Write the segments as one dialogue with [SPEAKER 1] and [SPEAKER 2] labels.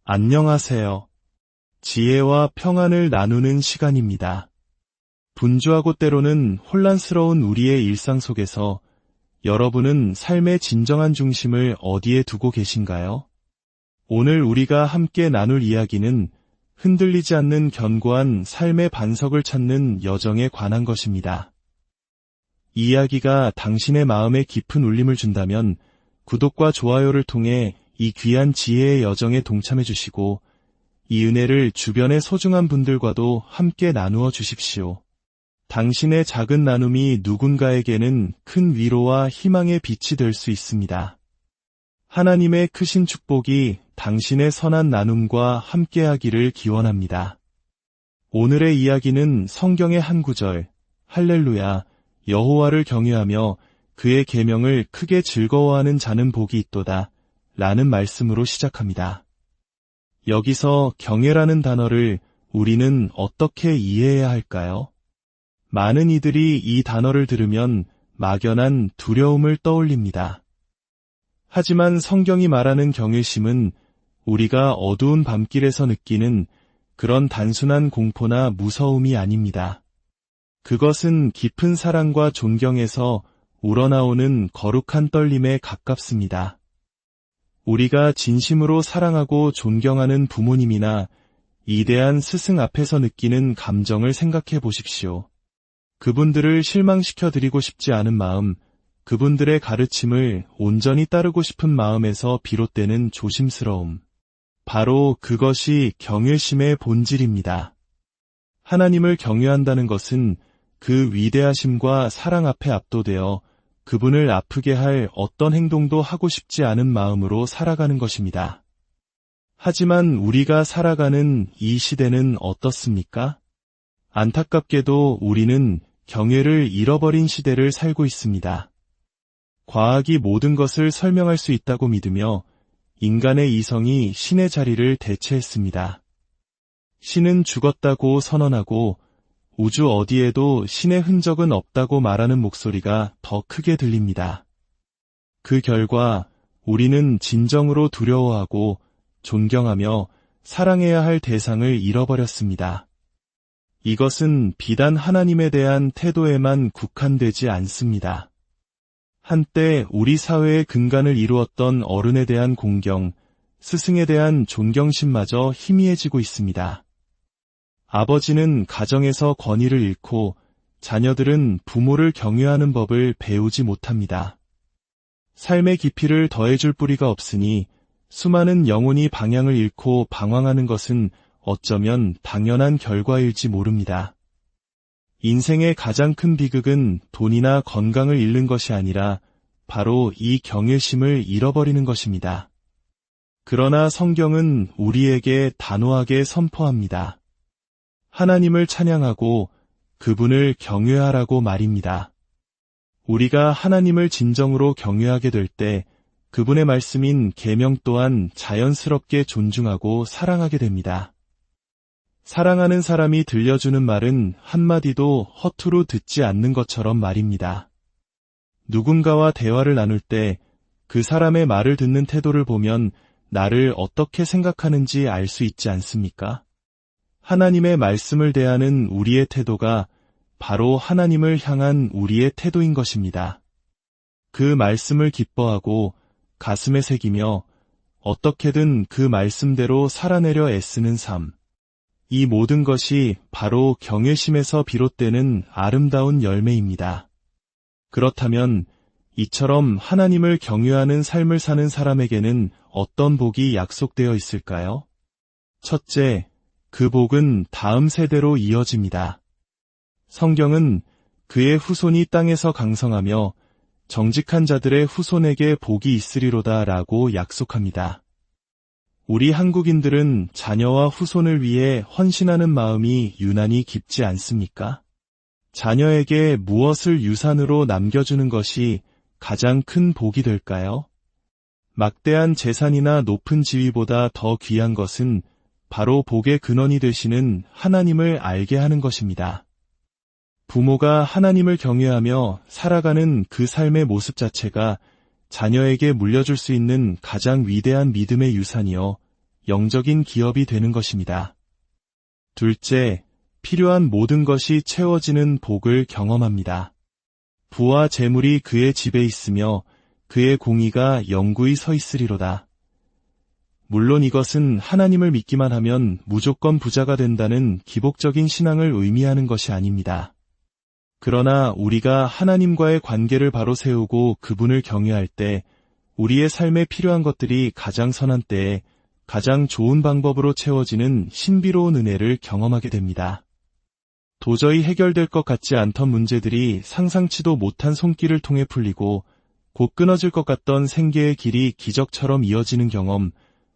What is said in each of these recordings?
[SPEAKER 1] 안녕하세요. 지혜와 평안을 나누는 시간입니다. 분주하고 때로는 혼란스러운 우리의 일상 속에서 여러분은 삶의 진정한 중심을 어디에 두고 계신가요? 오늘 우리가 함께 나눌 이야기는 흔들리지 않는 견고한 삶의 반석을 찾는 여정에 관한 것입니다. 이 이야기가 당신의 마음에 깊은 울림을 준다면 구독과 좋아요를 통해 이 귀한 지혜의 여정에 동참해 주시고 이 은혜를 주변의 소중한 분들과도 함께 나누어 주십시오. 당신의 작은 나눔이 누군가에게는 큰 위로와 희망의 빛이 될 수 있습니다. 하나님의 크신 축복이 당신의 선한 나눔과 함께하기를 기원합니다. 오늘의 이야기는 성경의 한 구절, 할렐루야, 여호와를 경외하며 그의 계명을 크게 즐거워하는 자는 복이 있도다 라는 말씀으로 시작합니다. 여기서 경외라는 단어를 우리는 어떻게 이해해야 할까요? 많은 이들이 이 단어를 들으면 막연한 두려움을 떠올립니다. 하지만 성경이 말하는 경외심은 우리가 어두운 밤길에서 느끼는 그런 단순한 공포나 무서움이 아닙니다. 그것은 깊은 사랑과 존경에서 우러나오는 거룩한 떨림에 가깝습니다. 우리가 진심으로 사랑하고 존경하는 부모님이나 이대한 스승 앞에서 느끼는 감정을 생각해 보십시오. 그분들을 실망시켜 드리고 싶지 않은 마음, 그분들의 가르침을 온전히 따르고 싶은 마음에서 비롯되는 조심스러움. 바로 그것이 경외심의 본질입니다. 하나님을 경외한다는 것은 그 위대하심과 사랑 앞에 압도되어 그분을 아프게 할 어떤 행동도 하고 싶지 않은 마음으로 살아가는 것입니다. 하지만 우리가 살아가는 이 시대는 어떻습니까? 안타깝게도 우리는 경외를 잃어버린 시대를 살고 있습니다. 과학이 모든 것을 설명할 수 있다고 믿으며 인간의 이성이 신의 자리를 대체했습니다. 신은 죽었다고 선언하고 우주 어디에도 신의 흔적은 없다고 말하는 목소리가 더 크게 들립니다. 그 결과 우리는 진정으로 두려워하고 존경하며 사랑해야 할 대상을 잃어버렸습니다. 이것은 비단 하나님에 대한 태도에만 국한되지 않습니다. 한때 우리 사회의 근간을 이루었던 어른에 대한 공경, 스승에 대한 존경심마저 희미해지고 있습니다. 아버지는 가정에서 권위를 잃고 자녀들은 부모를 경외하는 법을 배우지 못합니다. 삶의 깊이를 더해줄 뿌리가 없으니 수많은 영혼이 방향을 잃고 방황하는 것은 어쩌면 당연한 결과일지 모릅니다. 인생의 가장 큰 비극은 돈이나 건강을 잃는 것이 아니라 바로 이 경외심을 잃어버리는 것입니다. 그러나 성경은 우리에게 단호하게 선포합니다. 하나님을 찬양하고 그분을 경외하라고 말입니다. 우리가 하나님을 진정으로 경외하게 될 때 그분의 말씀인 계명 또한 자연스럽게 존중하고 사랑하게 됩니다. 사랑하는 사람이 들려주는 말은 한마디도 허투루 듣지 않는 것처럼 말입니다. 누군가와 대화를 나눌 때 그 사람의 말을 듣는 태도를 보면 나를 어떻게 생각하는지 알 수 있지 않습니까? 하나님의 말씀을 대하는 우리의 태도가 바로 하나님을 향한 우리의 태도인 것입니다. 그 말씀을 기뻐하고 가슴에 새기며 어떻게든 그 말씀대로 살아내려 애쓰는 삶. 이 모든 것이 바로 경외심에서 비롯되는 아름다운 열매입니다. 그렇다면 이처럼 하나님을 경외하는 삶을 사는 사람에게는 어떤 복이 약속되어 있을까요? 첫째, 그 복은 다음 세대로 이어집니다. 성경은 그의 후손이 땅에서 강성하며 정직한 자들의 후손에게 복이 있으리로다 라고 약속합니다. 우리 한국인들은 자녀와 후손을 위해 헌신하는 마음이 유난히 깊지 않습니까? 자녀에게 무엇을 유산으로 남겨주는 것이 가장 큰 복이 될까요? 막대한 재산이나 높은 지위보다 더 귀한 것은 바로 복의 근원이 되시는 하나님을 알게 하는 것입니다. 부모가 하나님을 경외하며 살아가는 그 삶의 모습 자체가 자녀에게 물려줄 수 있는 가장 위대한 믿음의 유산이요 영적인 기업이 되는 것입니다. 둘째, 필요한 모든 것이 채워지는 복을 경험합니다. 부와 재물이 그의 집에 있으며 그의 공의가 영구히 서 있으리로다. 물론 이것은 하나님을 믿기만 하면 무조건 부자가 된다는 기복적인 신앙을 의미하는 것이 아닙니다. 그러나 우리가 하나님과의 관계를 바로 세우고 그분을 경외할 때 우리의 삶에 필요한 것들이 가장 선한 때에 가장 좋은 방법으로 채워지는 신비로운 은혜를 경험하게 됩니다. 도저히 해결될 것 같지 않던 문제들이 상상치도 못한 손길을 통해 풀리고 곧 끊어질 것 같던 생계의 길이 기적처럼 이어지는 경험,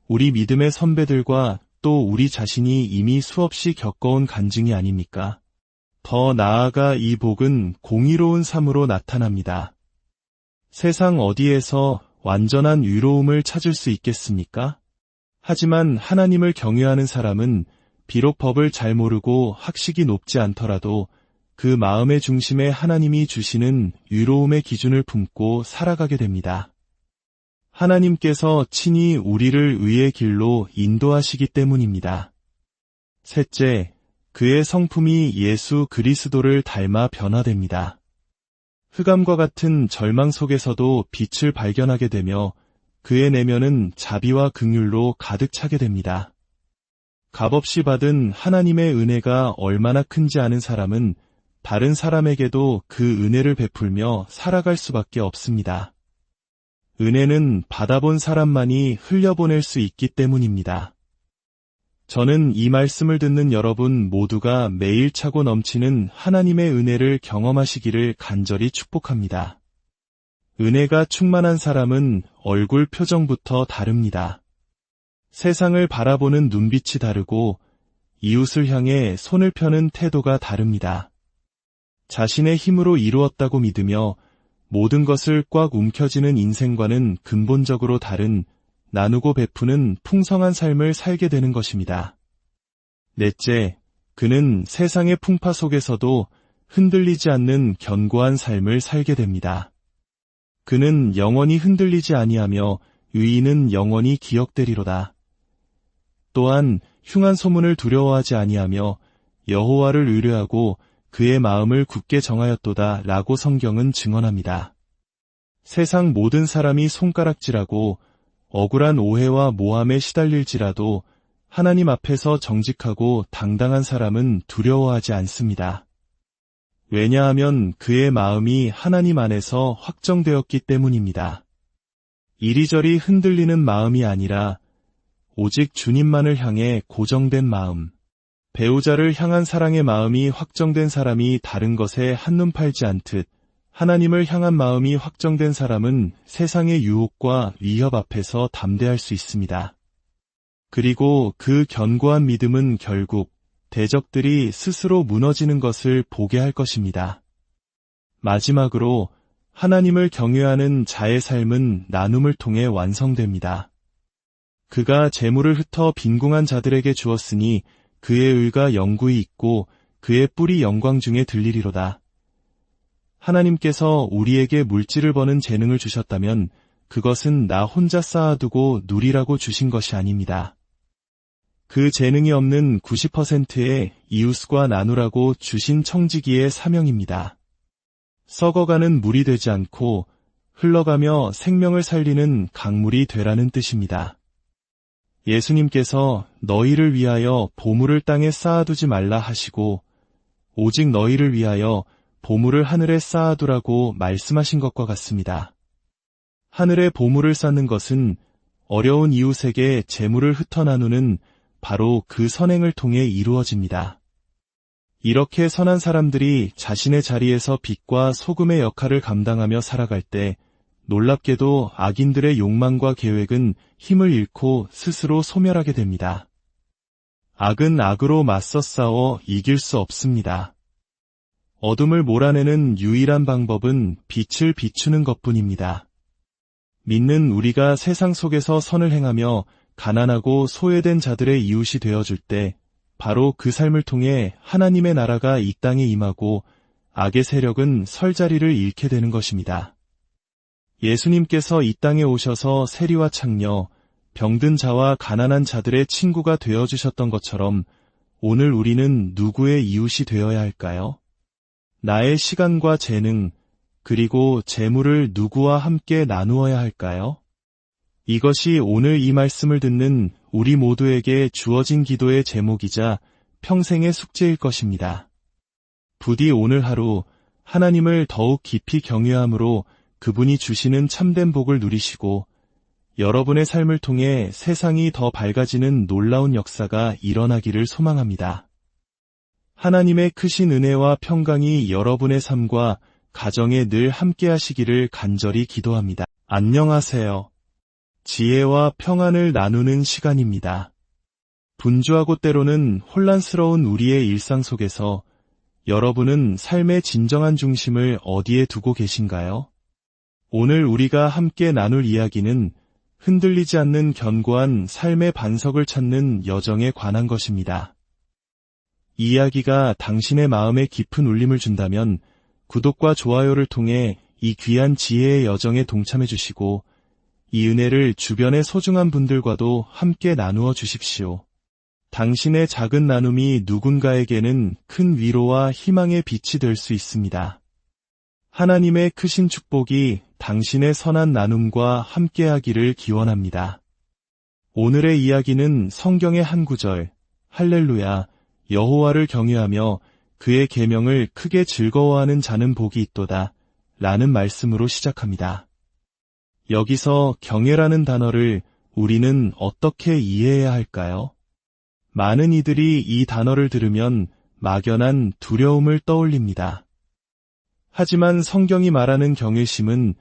[SPEAKER 1] 우리 믿음의 선배들과 또 우리 자신이 이미 수없이 겪어온 간증이 아닙니까? 더 나아가 이 복은 공의로운 삶으로 나타납니다. 세상 어디에서 완전한 위로움을 찾을 수 있겠습니까? 하지만 하나님을 경외하는 사람은 비록 법을 잘 모르고 학식이 높지 않더라도 그 마음의 중심에 하나님이 주시는 위로움의 기준을 품고 살아가게 됩니다. 하나님께서 친히 우리를 의의 길로 인도하시기 때문입니다. 셋째, 그의 성품이 예수 그리스도를 닮아 변화됩니다. 흑암과 같은 절망 속에서도 빛을 발견하게 되며 그의 내면은 자비와 긍휼로 가득 차게 됩니다. 값없이 받은 하나님의 은혜가 얼마나 큰지 아는 사람은 다른 사람에게도 그 은혜를 베풀며 살아갈 수밖에 없습니다. 은혜는 받아본 사람만이 흘려보낼 수 있기 때문입니다. 저는 이 말씀을 듣는 여러분 모두가 매일 차고 넘치는 하나님의 은혜를 경험하시기를 간절히 축복합니다. 은혜가 충만한 사람은 얼굴 표정부터 다릅니다. 세상을 바라보는 눈빛이 다르고 이웃을 향해 손을 펴는 태도가 다릅니다. 자신의 힘으로 이루었다고 믿으며 모든 것을 꽉 움켜쥐는 인생과는 근본적으로 다른 나누고 베푸는 풍성한 삶을 살게 되는 것입니다. 넷째, 그는 세상의 풍파 속에서도 흔들리지 않는 견고한 삶을 살게 됩니다. 그는 영원히 흔들리지 아니하며 의인은 영원히 기억되리로다. 또한 흉한 소문을 두려워하지 아니하며 여호와를 의뢰하고 그의 마음을 굳게 정하였도다 라고 성경은 증언합니다. 세상 모든 사람이 손가락질하고 억울한 오해와 모함에 시달릴지라도 하나님 앞에서 정직하고 당당한 사람은 두려워하지 않습니다. 왜냐하면 그의 마음이 하나님 안에서 확정되었기 때문입니다. 이리저리 흔들리는 마음이 아니라 오직 주님만을 향해 고정된 마음, 배우자를 향한 사랑의 마음이 확정된 사람이 다른 것에 한눈 팔지 않듯 하나님을 향한 마음이 확정된 사람은 세상의 유혹과 위협 앞에서 담대할 수 있습니다. 그리고 그 견고한 믿음은 결국 대적들이 스스로 무너지는 것을 보게 할 것입니다. 마지막으로 하나님을 경외하는 자의 삶은 나눔을 통해 완성됩니다. 그가 재물을 흩어 빈궁한 자들에게 주었으니 그의 의가 영구히 있고 그의 뿔이 영광 중에 들리리로다. 하나님께서 우리에게 물질을 버는 재능을 주셨다면 그것은 나 혼자 쌓아두고 누리라고 주신 것이 아닙니다. 그 재능이 없는 90%의 이웃과 나누라고 주신 청지기의 사명입니다. 썩어가는 물이 되지 않고 흘러가며 생명을 살리는 강물이 되라는 뜻입니다. 예수님께서 너희를 위하여 보물을 땅에 쌓아두지 말라 하시고 오직 너희를 위하여 보물을 하늘에 쌓아두라고 말씀하신 것과 같습니다. 하늘에 보물을 쌓는 것은 어려운 이웃에게 재물을 흩어 나누는 바로 그 선행을 통해 이루어집니다. 이렇게 선한 사람들이 자신의 자리에서 빛과 소금의 역할을 감당하며 살아갈 때 놀랍게도 악인들의 욕망과 계획은 힘을 잃고 스스로 소멸하게 됩니다. 악은 악으로 맞서 싸워 이길 수 없습니다. 어둠을 몰아내는 유일한 방법은 빛을 비추는 것뿐입니다. 믿는 우리가 세상 속에서 선을 행하며 가난하고 소외된 자들의 이웃이 되어줄 때 바로 그 삶을 통해 하나님의 나라가 이 땅에 임하고 악의 세력은 설 자리를 잃게 되는 것입니다. 예수님께서 이 땅에 오셔서 세리와 창녀, 병든 자와 가난한 자들의 친구가 되어주셨던 것처럼 오늘 우리는 누구의 이웃이 되어야 할까요? 나의 시간과 재능, 그리고 재물을 누구와 함께 나누어야 할까요? 이것이 오늘 이 말씀을 듣는 우리 모두에게 주어진 기도의 제목이자 평생의 숙제일 것입니다. 부디 오늘 하루 하나님을 더욱 깊이 경외함으로 그분이 주시는 참된 복을 누리시고 여러분의 삶을 통해 세상이 더 밝아지는 놀라운 역사가 일어나기를 소망합니다. 하나님의 크신 은혜와 평강이 여러분의 삶과 가정에 늘 함께 하시기를 간절히 기도합니다. 안녕하세요. 지혜와 평안을 나누는 시간입니다. 분주하고 때로는 혼란스러운 우리의 일상 속에서 여러분은 삶의 진정한 중심을 어디에 두고 계신가요? 오늘 우리가 함께 나눌 이야기는 흔들리지 않는 견고한 삶의 반석을 찾는 여정에 관한 것입니다. 이 이야기가 당신의 마음에 깊은 울림을 준다면 구독과 좋아요를 통해 이 귀한 지혜의 여정에 동참해 주시고 이 은혜를 주변의 소중한 분들과도 함께 나누어 주십시오. 당신의 작은 나눔이 누군가에게는 큰 위로와 희망의 빛이 될 수 있습니다. 하나님의 크신 축복이 당신의 선한 나눔과 함께하기를 기원합니다. 오늘의 이야기는 성경의 한 구절, 할렐루야, 여호와를 경외하며 그의 계명을 크게 즐거워하는 자는 복이 있도다 라는 말씀으로 시작합니다. 여기서 경외라는 단어를 우리는 어떻게 이해해야 할까요? 많은 이들이 이 단어를 들으면 막연한 두려움을 떠올립니다. 하지만 성경이 말하는 경외심은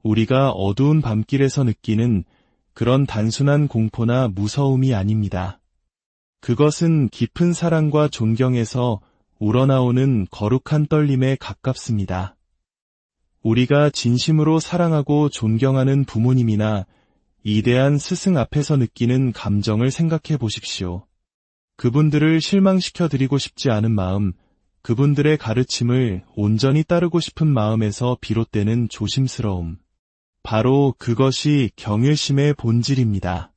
[SPEAKER 1] 우리가 어두운 밤길에서 느끼는 그런 단순한 공포나 무서움이 아닙니다. 그것은 깊은 사랑과 존경에서 우러나오는 거룩한 떨림에 가깝습니다. 우리가 진심으로 사랑하고 존경하는 부모님이나 이대한 스승 앞에서 느끼는 감정을 생각해 보십시오. 그분들을 실망시켜드리고 싶지 않은 마음, 그분들의 가르침을 온전히 따르고 싶은 마음에서 비롯되는 조심스러움. 바로 그것이 경외심의 본질입니다.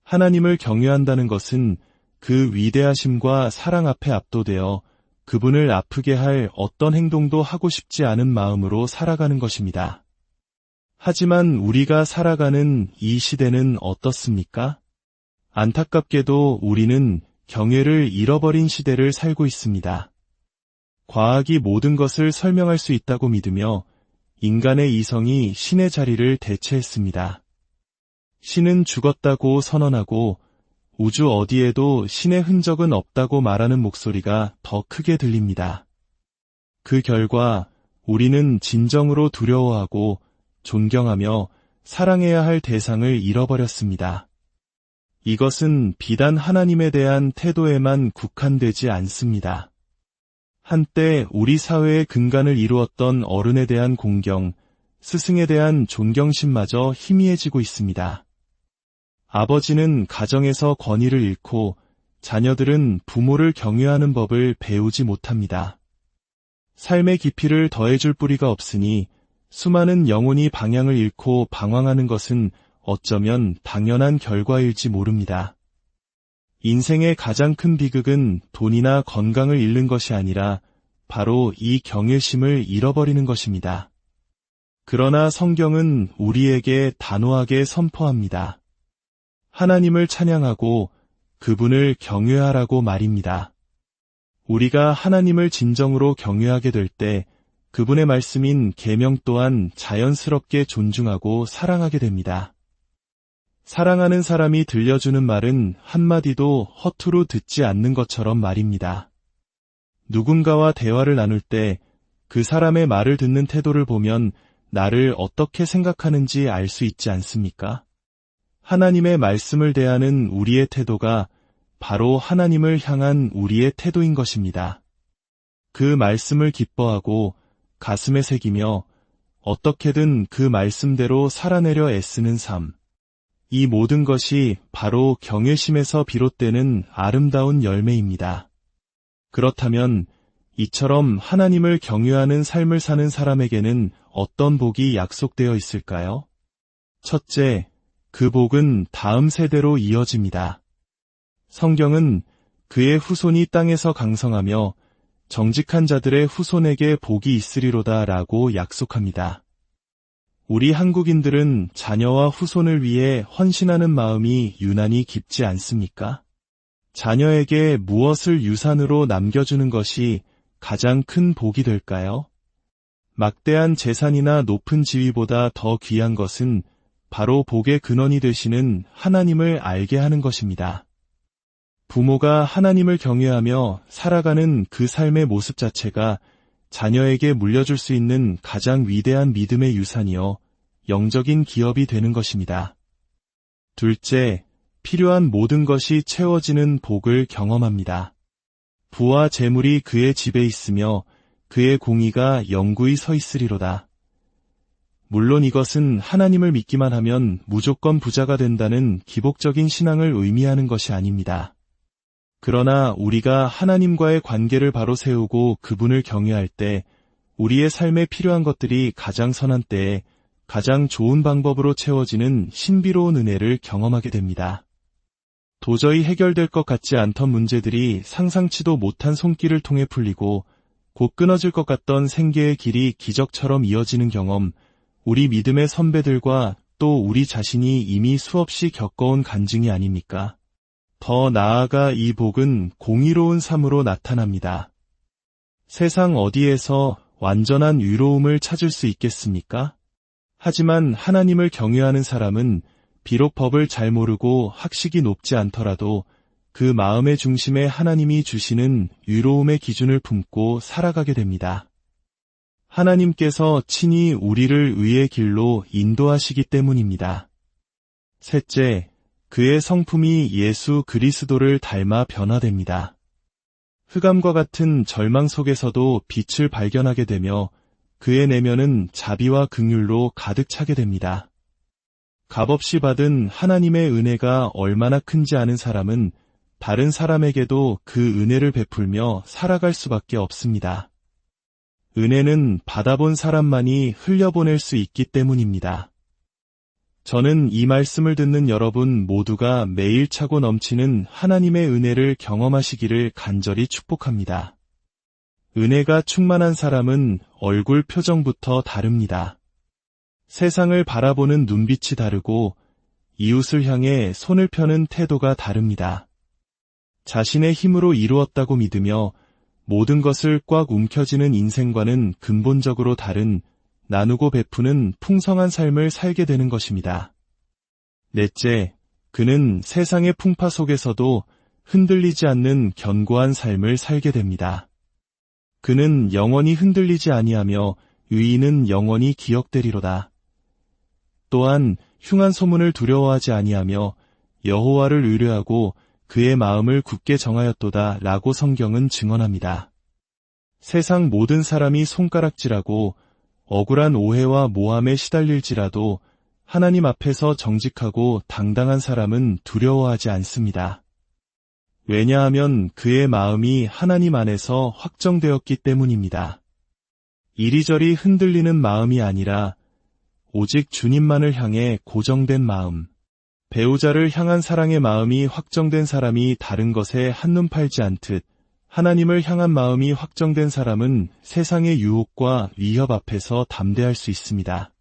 [SPEAKER 1] 하나님을 경외한다는 것은 그 위대하심과 사랑 앞에 압도되어 그분을 아프게 할 어떤 행동도 하고 싶지 않은 마음으로 살아가는 것입니다. 하지만 우리가 살아가는 이 시대는 어떻습니까? 안타깝게도 우리는 경외를 잃어버린 시대를 살고 있습니다. 과학이 모든 것을 설명할 수 있다고 믿으며 인간의 이성이 신의 자리를 대체했습니다. 신은 죽었다고 선언하고 우주 어디에도 신의 흔적은 없다고 말하는 목소리가 더 크게 들립니다. 그 결과 우리는 진정으로 두려워하고 존경하며 사랑해야 할 대상을 잃어버렸습니다. 이것은 비단 하나님에 대한 태도에만 국한되지 않습니다. 한때 우리 사회의 근간을 이루었던 어른에 대한 공경, 스승에 대한 존경심마저 희미해지고 있습니다. 아버지는 가정에서 권위를 잃고 자녀들은 부모를 경외하는 법을 배우지 못합니다. 삶의 깊이를 더해줄 뿌리가 없으니 수많은 영혼이 방향을 잃고 방황하는 것은 어쩌면 당연한 결과일지 모릅니다. 인생의 가장 큰 비극은 돈이나 건강을 잃는 것이 아니라 바로 이 경외심을 잃어버리는 것입니다. 그러나 성경은 우리에게 단호하게 선포합니다. 하나님을 찬양하고 그분을 경외하라고 말입니다. 우리가 하나님을 진정으로 경외하게 될 때 그분의 말씀인 계명 또한 자연스럽게 존중하고 사랑하게 됩니다. 사랑하는 사람이 들려주는 말은 한마디도 허투루 듣지 않는 것처럼 말입니다. 누군가와 대화를 나눌 때 그 사람의 말을 듣는 태도를 보면 나를 어떻게 생각하는지 알 수 있지 않습니까? 하나님의 말씀을 대하는 우리의 태도가 바로 하나님을 향한 우리의 태도인 것입니다. 그 말씀을 기뻐하고 가슴에 새기며 어떻게든 그 말씀대로 살아내려 애쓰는 삶. 이 모든 것이 바로 경외심에서 비롯되는 아름다운 열매입니다. 그렇다면 이처럼 하나님을 경외하는 삶을 사는 사람에게는 어떤 복이 약속되어 있을까요? 첫째, 그 복은 다음 세대로 이어집니다. 성경은 그의 후손이 땅에서 강성하며 정직한 자들의 후손에게 복이 있으리로다 라고 약속합니다. 우리 한국인들은 자녀와 후손을 위해 헌신하는 마음이 유난히 깊지 않습니까? 자녀에게 무엇을 유산으로 남겨주는 것이 가장 큰 복이 될까요? 막대한 재산이나 높은 지위보다 더 귀한 것은 바로 복의 근원이 되시는 하나님을 알게 하는 것입니다. 부모가 하나님을 경외하며 살아가는 그 삶의 모습 자체가 자녀에게 물려줄 수 있는 가장 위대한 믿음의 유산이요, 영적인 기업이 되는 것입니다. 둘째, 필요한 모든 것이 채워지는 복을 경험합니다. 부와 재물이 그의 집에 있으며 그의 공의가 영구히 서 있으리로다. 물론 이것은 하나님을 믿기만 하면 무조건 부자가 된다는 기복적인 신앙을 의미하는 것이 아닙니다. 그러나 우리가 하나님과의 관계를 바로 세우고 그분을 경외할 때 우리의 삶에 필요한 것들이 가장 선한 때에 가장 좋은 방법으로 채워지는 신비로운 은혜를 경험하게 됩니다. 도저히 해결될 것 같지 않던 문제들이 상상치도 못한 손길을 통해 풀리고 곧 끊어질 것 같던 생계의 길이 기적처럼 이어지는 경험, 우리 믿음의 선배들과 또 우리 자신이 이미 수없이 겪어온 간증이 아닙니까? 더 나아가 이 복은 공의로운 삶으로 나타납니다. 세상 어디에서 완전한 위로움을 찾을 수 있겠습니까? 하지만 하나님을 경외하는 사람은 비록 법을 잘 모르고 학식이 높지 않더라도 그 마음의 중심에 하나님이 주시는 위로움의 기준을 품고 살아가게 됩니다. 하나님께서 친히 우리를 의의 길로 인도하시기 때문입니다. 셋째, 그의 성품이 예수 그리스도를 닮아 변화됩니다. 흑암과 같은 절망 속에서도 빛을 발견하게 되며 그의 내면은 자비와 긍휼로 가득 차게 됩니다. 값없이 받은 하나님의 은혜가 얼마나 큰지 아는 사람은 다른 사람에게도 그 은혜를 베풀며 살아갈 수밖에 없습니다. 은혜는 받아본 사람만이 흘려보낼 수 있기 때문입니다. 저는 이 말씀을 듣는 여러분 모두가 매일 차고 넘치는 하나님의 은혜를 경험하시기를 간절히 축복합니다. 은혜가 충만한 사람은 얼굴 표정부터 다릅니다. 세상을 바라보는 눈빛이 다르고 이웃을 향해 손을 펴는 태도가 다릅니다. 자신의 힘으로 이루었다고 믿으며 모든 것을 꽉 움켜쥐는 인생과는 근본적으로 다른 나누고 베푸는 풍성한 삶을 살게 되는 것입니다. 넷째, 그는 세상의 풍파 속에서도 흔들리지 않는 견고한 삶을 살게 됩니다. 그는 영원히 흔들리지 아니하며 의인은 영원히 기억되리로다. 또한 흉한 소문을 두려워하지 아니하며 여호와를 의뢰하고 그의 마음을 굳게 정하였도다 라고 성경은 증언합니다. 세상 모든 사람이 손가락질하고 억울한 오해와 모함에 시달릴지라도 하나님 앞에서 정직하고 당당한 사람은 두려워하지 않습니다. 왜냐하면 그의 마음이 하나님 안에서 확정되었기 때문입니다. 이리저리 흔들리는 마음이 아니라 오직 주님만을 향해 고정된 마음, 배우자를 향한 사랑의 마음이 확정된 사람이 다른 것에 한눈 팔지 않듯 하나님을 향한 마음이 확정된 사람은 세상의 유혹과 위협 앞에서 담대할 수 있습니다.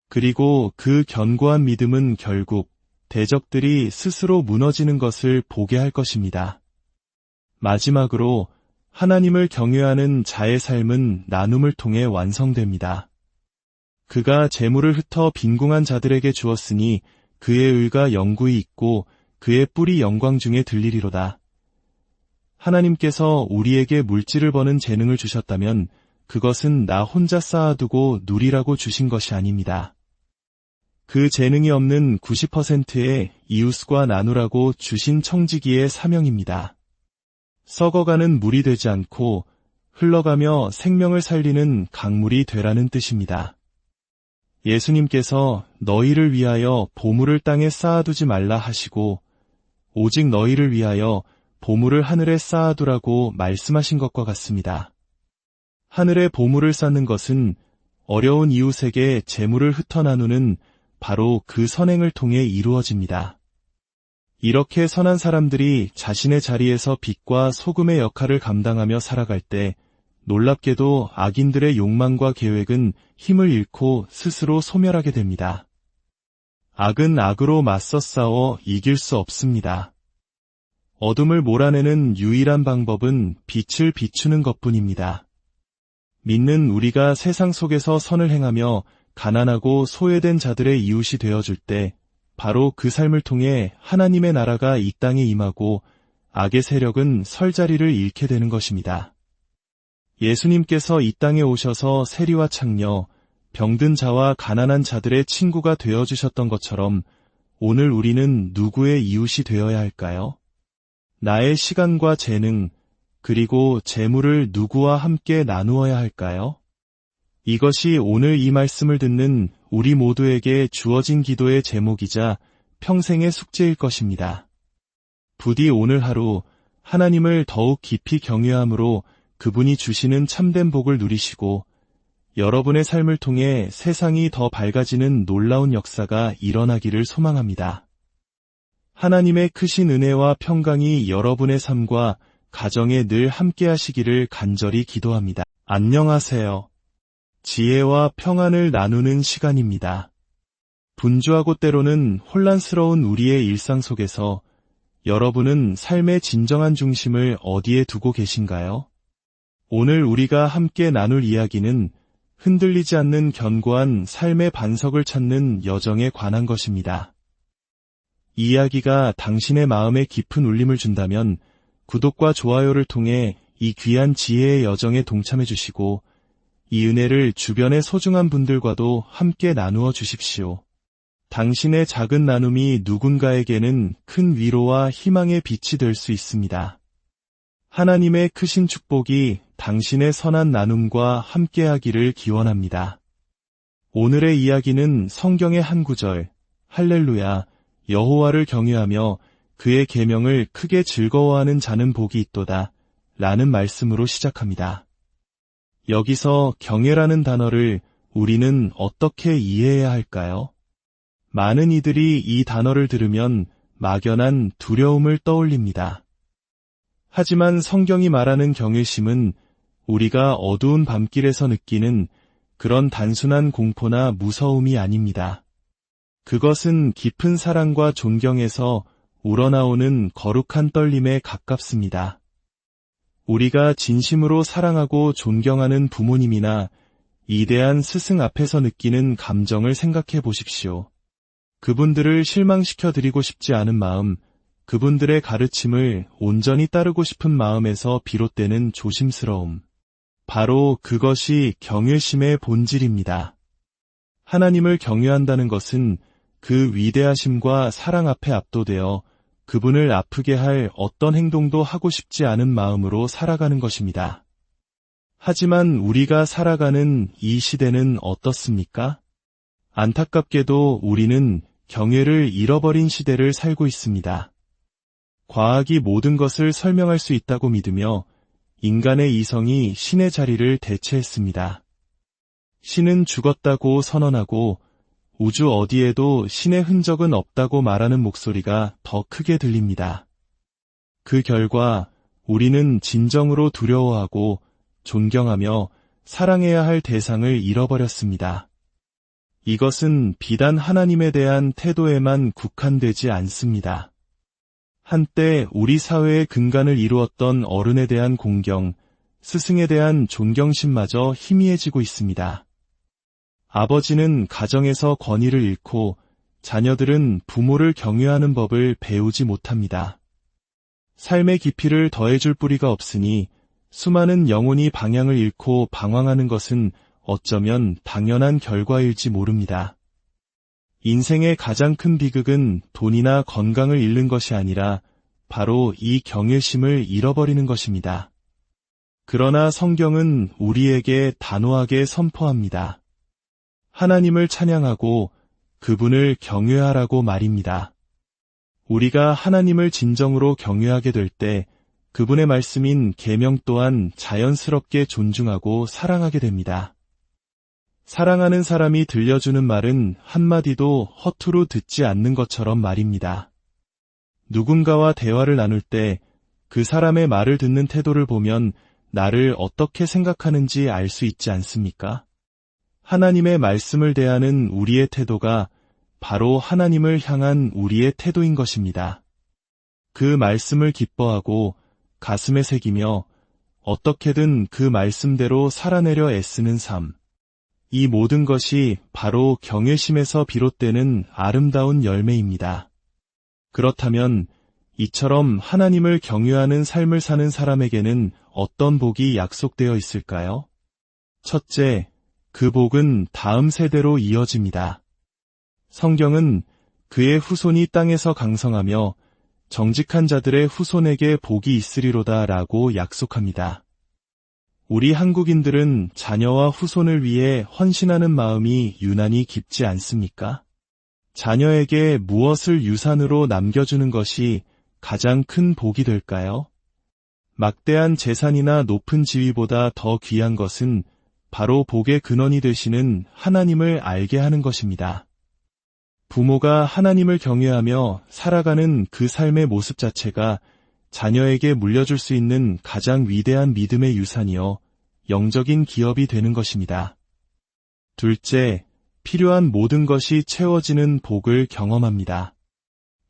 [SPEAKER 1] 그리고 그 견고한 믿음은 결국 대적들이 스스로 무너지는 것을 보게 할 것입니다. 마지막으로 하나님을 경외하는 자의 삶은 나눔을 통해 완성됩니다. 그가 재물을 흩어 빈궁한 자들에게 주었으니 그의 의가 영구히 있고 그의 뿔이 영광 중에 들리리로다. 하나님께서 우리에게 물질을 버는 재능을 주셨다면 그것은 나 혼자 쌓아두고 누리라고 주신 것이 아닙니다. 그 재능이 없는 90%의 이웃과 나누라고 주신 청지기의 사명입니다. 썩어가는 물이 되지 않고 흘러가며 생명을 살리는 강물이 되라는 뜻입니다. 예수님께서 너희를 위하여 보물을 땅에 쌓아두지 말라 하시고 오직 너희를 위하여 보물을 하늘에 쌓아두라고 말씀하신 것과 같습니다. 하늘에 보물을 쌓는 것은 어려운 이웃에게 재물을 흩어 나누는 바로 그 선행을 통해 이루어집니다. 이렇게 선한 사람들이 자신의 자리에서 빛과 소금의 역할을 감당하며 살아갈 때 놀랍게도 악인들의 욕망과 계획은 힘을 잃고 스스로 소멸하게 됩니다. 악은 악으로 맞서 싸워 이길 수 없습니다. 어둠을 몰아내는 유일한 방법은 빛을 비추는 것뿐입니다. 믿는 우리가 세상 속에서 선을 행하며 가난하고 소외된 자들의 이웃이 되어줄 때 바로 그 삶을 통해 하나님의 나라가 이 땅에 임하고 악의 세력은 설 자리를 잃게 되는 것입니다. 예수님께서 이 땅에 오셔서 세리와 창녀, 병든 자와 가난한 자들의 친구가 되어주셨던 것처럼 오늘 우리는 누구의 이웃이 되어야 할까요? 나의 시간과 재능, 그리고 재물을 누구와 함께 나누어야 할까요? 이것이 오늘 이 말씀을 듣는 우리 모두에게 주어진 기도의 제목이자 평생의 숙제일 것입니다. 부디 오늘 하루 하나님을 더욱 깊이 경외함으로 그분이 주시는 참된 복을 누리시고 여러분의 삶을 통해 세상이 더 밝아지는 놀라운 역사가 일어나기를 소망합니다. 하나님의 크신 은혜와 평강이 여러분의 삶과 가정에 늘 함께 하시기를 간절히 기도합니다. 안녕하세요. 지혜와 평안을 나누는 시간입니다. 분주하고 때로는 혼란스러운 우리의 일상 속에서 여러분은 삶의 진정한 중심을 어디에 두고 계신가요? 오늘 우리가 함께 나눌 이야기는 흔들리지 않는 견고한 삶의 반석을 찾는 여정에 관한 것입니다. 이 이야기가 당신의 마음에 깊은 울림을 준다면 구독과 좋아요를 통해 이 귀한 지혜의 여정에 동참해 주시고 이 은혜를 주변의 소중한 분들과도 함께 나누어 주십시오. 당신의 작은 나눔이 누군가에게는 큰 위로와 희망의 빛이 될 수 있습니다. 하나님의 크신 축복이 당신의 선한 나눔과 함께하기를 기원합니다. 오늘의 이야기는 성경의 한 구절, 할렐루야, 여호와를 경외하며 그의 계명을 크게 즐거워하는 자는 복이 있도다 라는 말씀으로 시작합니다. 여기서 경외라는 단어를 우리는 어떻게 이해해야 할까요? 많은 이들이 이 단어를 들으면 막연한 두려움을 떠올립니다. 하지만 성경이 말하는 경외심은 우리가 어두운 밤길에서 느끼는 그런 단순한 공포나 무서움이 아닙니다. 그것은 깊은 사랑과 존경에서 우러나오는 거룩한 떨림에 가깝습니다. 우리가 진심으로 사랑하고 존경하는 부모님이나 이대한 스승 앞에서 느끼는 감정을 생각해 보십시오. 그분들을 실망시켜드리고 싶지 않은 마음, 그분들의 가르침을 온전히 따르고 싶은 마음에서 비롯되는 조심스러움. 바로 그것이 경외심의 본질입니다. 하나님을 경외한다는 것은 그 위대하심과 사랑 앞에 압도되어 그분을 아프게 할 어떤 행동도 하고 싶지 않은 마음으로 살아가는 것입니다. 하지만 우리가 살아가는 이 시대는 어떻습니까? 안타깝게도 우리는 경외를 잃어버린 시대를 살고 있습니다. 과학이 모든 것을 설명할 수 있다고 믿으며 인간의 이성이 신의 자리를 대체했습니다. 신은 죽었다고 선언하고 우주 어디에도 신의 흔적은 없다고 말하는 목소리가 더 크게 들립니다. 그 결과 우리는 진정으로 두려워하고 존경하며 사랑해야 할 대상을 잃어버렸습니다. 이것은 비단 하나님에 대한 태도에만 국한되지 않습니다. 한때 우리 사회의 근간을 이루었던 어른에 대한 공경, 스승에 대한 존경심마저 희미해지고 있습니다. 아버지는 가정에서 권위를 잃고 자녀들은 부모를 경외하는 법을 배우지 못합니다. 삶의 깊이를 더해줄 뿌리가 없으니 수많은 영혼이 방향을 잃고 방황하는 것은 어쩌면 당연한 결과일지 모릅니다. 인생의 가장 큰 비극은 돈이나 건강을 잃는 것이 아니라 바로 이 경외심을 잃어버리는 것입니다. 그러나 성경은 우리에게 단호하게 선포합니다. 하나님을 찬양하고 그분을 경외하라고 말입니다. 우리가 하나님을 진정으로 경외하게 될 때 그분의 말씀인 계명 또한 자연스럽게 존중하고 사랑하게 됩니다. 사랑하는 사람이 들려주는 말은 한마디도 허투루 듣지 않는 것처럼 말입니다. 누군가와 대화를 나눌 때 그 사람의 말을 듣는 태도를 보면 나를 어떻게 생각하는지 알 수 있지 않습니까? 하나님의 말씀을 대하는 우리의 태도가 바로 하나님을 향한 우리의 태도인 것입니다. 그 말씀을 기뻐하고 가슴에 새기며 어떻게든 그 말씀대로 살아내려 애쓰는 삶. 이 모든 것이 바로 경외심에서 비롯되는 아름다운 열매입니다. 그렇다면 이처럼 하나님을 경외하는 삶을 사는 사람에게는 어떤 복이 약속되어 있을까요? 첫째, 그 복은 다음 세대로 이어집니다. 성경은 그의 후손이 땅에서 강성하며 정직한 자들의 후손에게 복이 있으리로다 라고 약속합니다. 우리 한국인들은 자녀와 후손을 위해 헌신하는 마음이 유난히 깊지 않습니까? 자녀에게 무엇을 유산으로 남겨주는 것이 가장 큰 복이 될까요? 막대한 재산이나 높은 지위보다 더 귀한 것은 바로 복의 근원이 되시는 하나님을 알게 하는 것입니다. 부모가 하나님을 경외하며 살아가는 그 삶의 모습 자체가 자녀에게 물려줄 수 있는 가장 위대한 믿음의 유산이요, 영적인 기업이 되는 것입니다. 둘째, 필요한 모든 것이 채워지는 복을 경험합니다.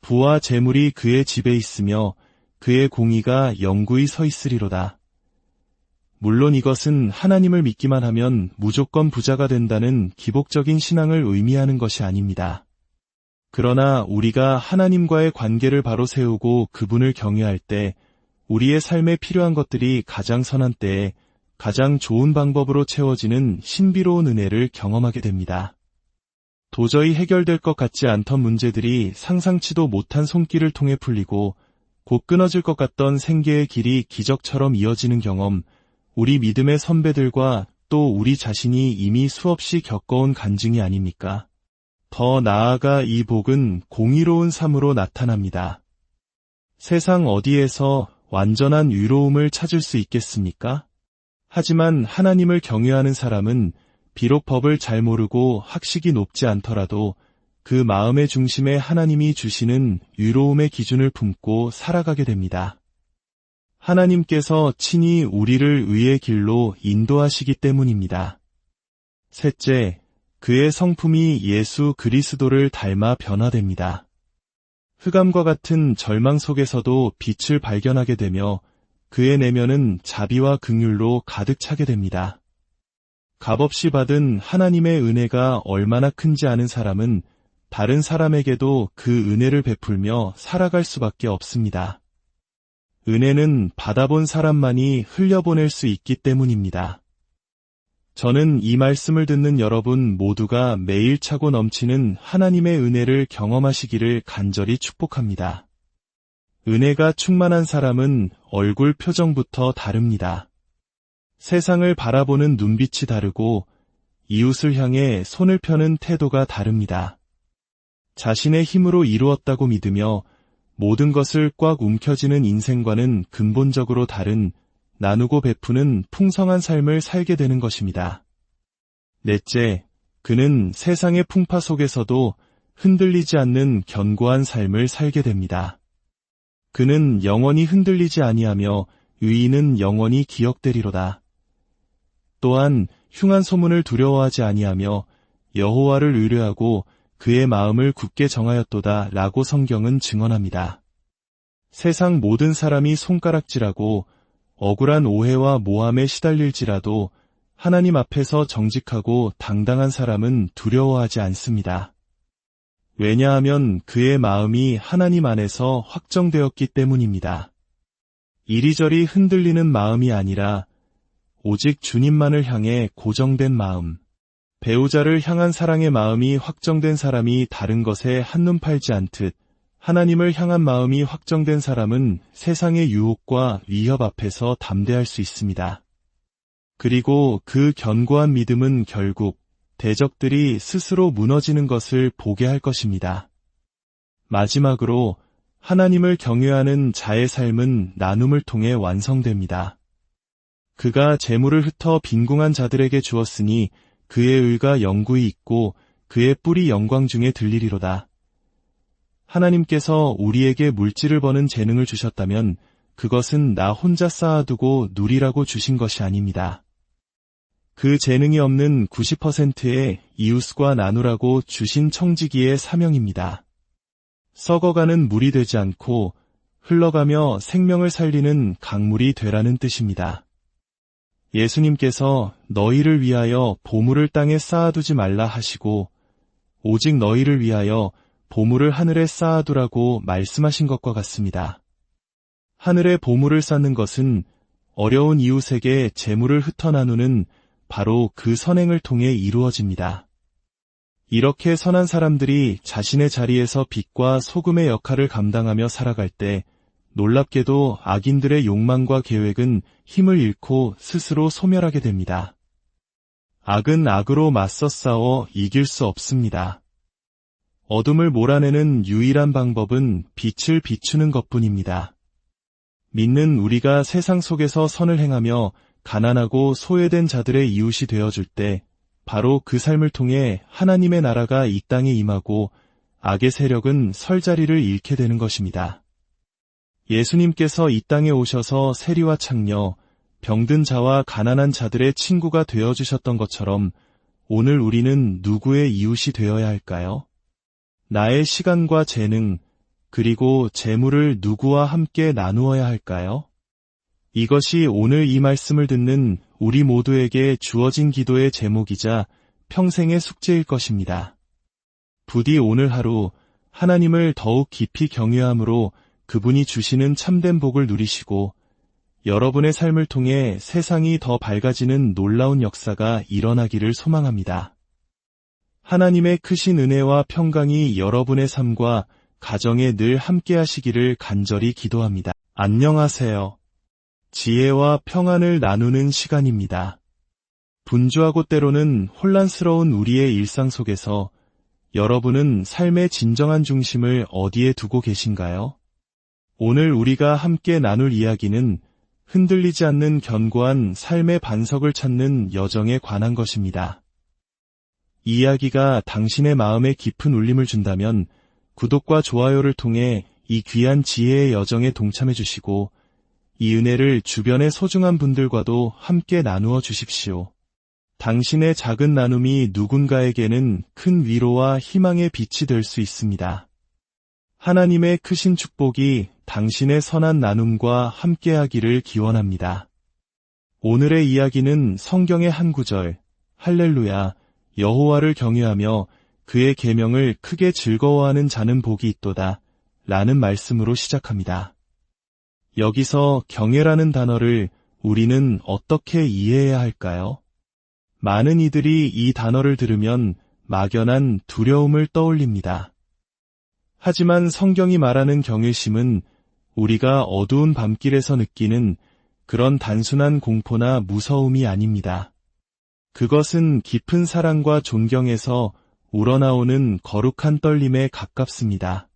[SPEAKER 1] 부와 재물이 그의 집에 있으며 그의 공의가 영구히 서 있으리로다. 물론 이것은 하나님을 믿기만 하면 무조건 부자가 된다는 기복적인 신앙을 의미하는 것이 아닙니다. 그러나 우리가 하나님과의 관계를 바로 세우고 그분을 경외할 때 우리의 삶에 필요한 것들이 가장 선한 때에 가장 좋은 방법으로 채워지는 신비로운 은혜를 경험하게 됩니다. 도저히 해결될 것 같지 않던 문제들이 상상치도 못한 손길을 통해 풀리고 곧 끊어질 것 같던 생계의 길이 기적처럼 이어지는 경험, 우리 믿음의 선배들과 또 우리 자신이 이미 수없이 겪어온 간증이 아닙니까? 더 나아가 이 복은 공의로운 삶으로 나타납니다. 세상 어디에서 완전한 의로움을 찾을 수 있겠습니까? 하지만 하나님을 경외하는 사람은 비록 법을 잘 모르고 학식이 높지 않더라도 그 마음의 중심에 하나님이 주시는 의로움의 기준을 품고 살아가게 됩니다. 하나님께서 친히 우리를 의의 길로 인도하시기 때문입니다. 셋째, 그의 성품이 예수 그리스도를 닮아 변화됩니다. 흑암과 같은 절망 속에서도 빛을 발견하게 되며 그의 내면은 자비와 긍휼로 가득 차게 됩니다. 값없이 받은 하나님의 은혜가 얼마나 큰지 아는 사람은 다른 사람에게도 그 은혜를 베풀며 살아갈 수밖에 없습니다. 은혜는 받아본 사람만이 흘려보낼 수 있기 때문입니다. 저는 이 말씀을 듣는 여러분 모두가 매일 차고 넘치는 하나님의 은혜를 경험하시기를 간절히 축복합니다. 은혜가 충만한 사람은 얼굴 표정부터 다릅니다. 세상을 바라보는 눈빛이 다르고 이웃을 향해 손을 펴는 태도가 다릅니다. 자신의 힘으로 이루었다고 믿으며 모든 것을 꽉 움켜쥐는 인생과는 근본적으로 다른 나누고 베푸는 풍성한 삶을 살게 되는 것입니다. 넷째, 그는 세상의 풍파 속에서도 흔들리지 않는 견고한 삶을 살게 됩니다. 그는 영원히 흔들리지 아니하며 의인은 영원히 기억되리로다. 또한 흉한 소문을 두려워하지 아니하며 여호와를 의뢰하고 그의 마음을 굳게 정하였도다 라고 성경은 증언합니다. 세상 모든 사람이 손가락질하고 억울한 오해와 모함에 시달릴지라도 하나님 앞에서 정직하고 당당한 사람은 두려워하지 않습니다. 왜냐하면 그의 마음이 하나님 안에서 확정되었기 때문입니다. 이리저리 흔들리는 마음이 아니라 오직 주님만을 향해 고정된 마음, 배우자를 향한 사랑의 마음이 확정된 사람이 다른 것에 한눈 팔지 않듯 하나님을 향한 마음이 확정된 사람은 세상의 유혹과 위협 앞에서 담대할 수 있습니다. 그리고 그 견고한 믿음은 결국 대적들이 스스로 무너지는 것을 보게 할 것입니다. 마지막으로 하나님을 경외하는 자의 삶은 나눔을 통해 완성됩니다. 그가 재물을 흩어 빈궁한 자들에게 주었으니 그의 의가 영구히 있고 그의 뿔이 영광 중에 들리리로다. 하나님께서 우리에게 물질을 버는 재능을 주셨다면 그것은 나 혼자 쌓아두고 누리라고 주신 것이 아닙니다. 그 재능이 없는 90%의 이웃과 나누라고 주신 청지기의 사명입니다. 썩어가는 물이 되지 않고 흘러가며 생명을 살리는 강물이 되라는 뜻입니다. 예수님께서 너희를 위하여 보물을 땅에 쌓아두지 말라 하시고 오직 너희를 위하여 보물을 하늘에 쌓아두라고 말씀하신 것과 같습니다. 하늘에 보물을 쌓는 것은 어려운 이웃에게 재물을 흩어 나누는 바로 그 선행을 통해 이루어집니다. 이렇게 선한 사람들이 자신의 자리에서 빛과 소금의 역할을 감당하며 살아갈 때 놀랍게도 악인들의 욕망과 계획은 힘을 잃고 스스로 소멸하게 됩니다. 악은 악으로 맞서 싸워 이길 수 없습니다. 어둠을 몰아내는 유일한 방법은 빛을 비추는 것뿐입니다. 믿는 우리가 세상 속에서 선을 행하며 가난하고 소외된 자들의 이웃이 되어줄 때 바로 그 삶을 통해 하나님의 나라가 이 땅에 임하고 악의 세력은 설 자리를 잃게 되는 것입니다. 예수님께서 이 땅에 오셔서 세리와 창녀, 병든 자와 가난한 자들의 친구가 되어주셨던 것처럼 오늘 우리는 누구의 이웃이 되어야 할까요? 나의 시간과 재능, 그리고 재물을 누구와 함께 나누어야 할까요? 이것이 오늘 이 말씀을 듣는 우리 모두에게 주어진 기도의 제목이자 평생의 숙제일 것입니다. 부디 오늘 하루 하나님을 더욱 깊이 경외함으로 그분이 주시는 참된 복을 누리시고 여러분의 삶을 통해 세상이 더 밝아지는 놀라운 역사가 일어나기를 소망합니다. 하나님의 크신 은혜와 평강이 여러분의 삶과 가정에 늘 함께 하시기를 간절히 기도합니다. 안녕하세요. 지혜와 평안을 나누는 시간입니다. 분주하고 때로는 혼란스러운 우리의 일상 속에서 여러분은 삶의 진정한 중심을 어디에 두고 계신가요? 오늘 우리가 함께 나눌 이야기는 흔들리지 않는 견고한 삶의 반석을 찾는 여정에 관한 것입니다. 이 이야기가 당신의 마음에 깊은 울림을 준다면 구독과 좋아요를 통해 이 귀한 지혜의 여정에 동참해 주시고 이 은혜를 주변의 소중한 분들과도 함께 나누어 주십시오. 당신의 작은 나눔이 누군가에게는 큰 위로와 희망의 빛이 될 수 있습니다. 하나님의 크신 축복이 당신의 선한 나눔과 함께하기를 기원합니다. 오늘의 이야기는 성경의 한 구절, 할렐루야, 여호와를 경외하며 그의 계명을 크게 즐거워하는 자는 복이 있도다 라는 말씀으로 시작합니다. 여기서 경외라는 단어를 우리는 어떻게 이해해야 할까요? 많은 이들이 이 단어를 들으면 막연한 두려움을 떠올립니다. 하지만 성경이 말하는 경외심은 우리가 어두운 밤길에서 느끼는 그런 단순한 공포나 무서움이 아닙니다. 그것은 깊은 사랑과 존경에서 우러나오는 거룩한 떨림에 가깝습니다.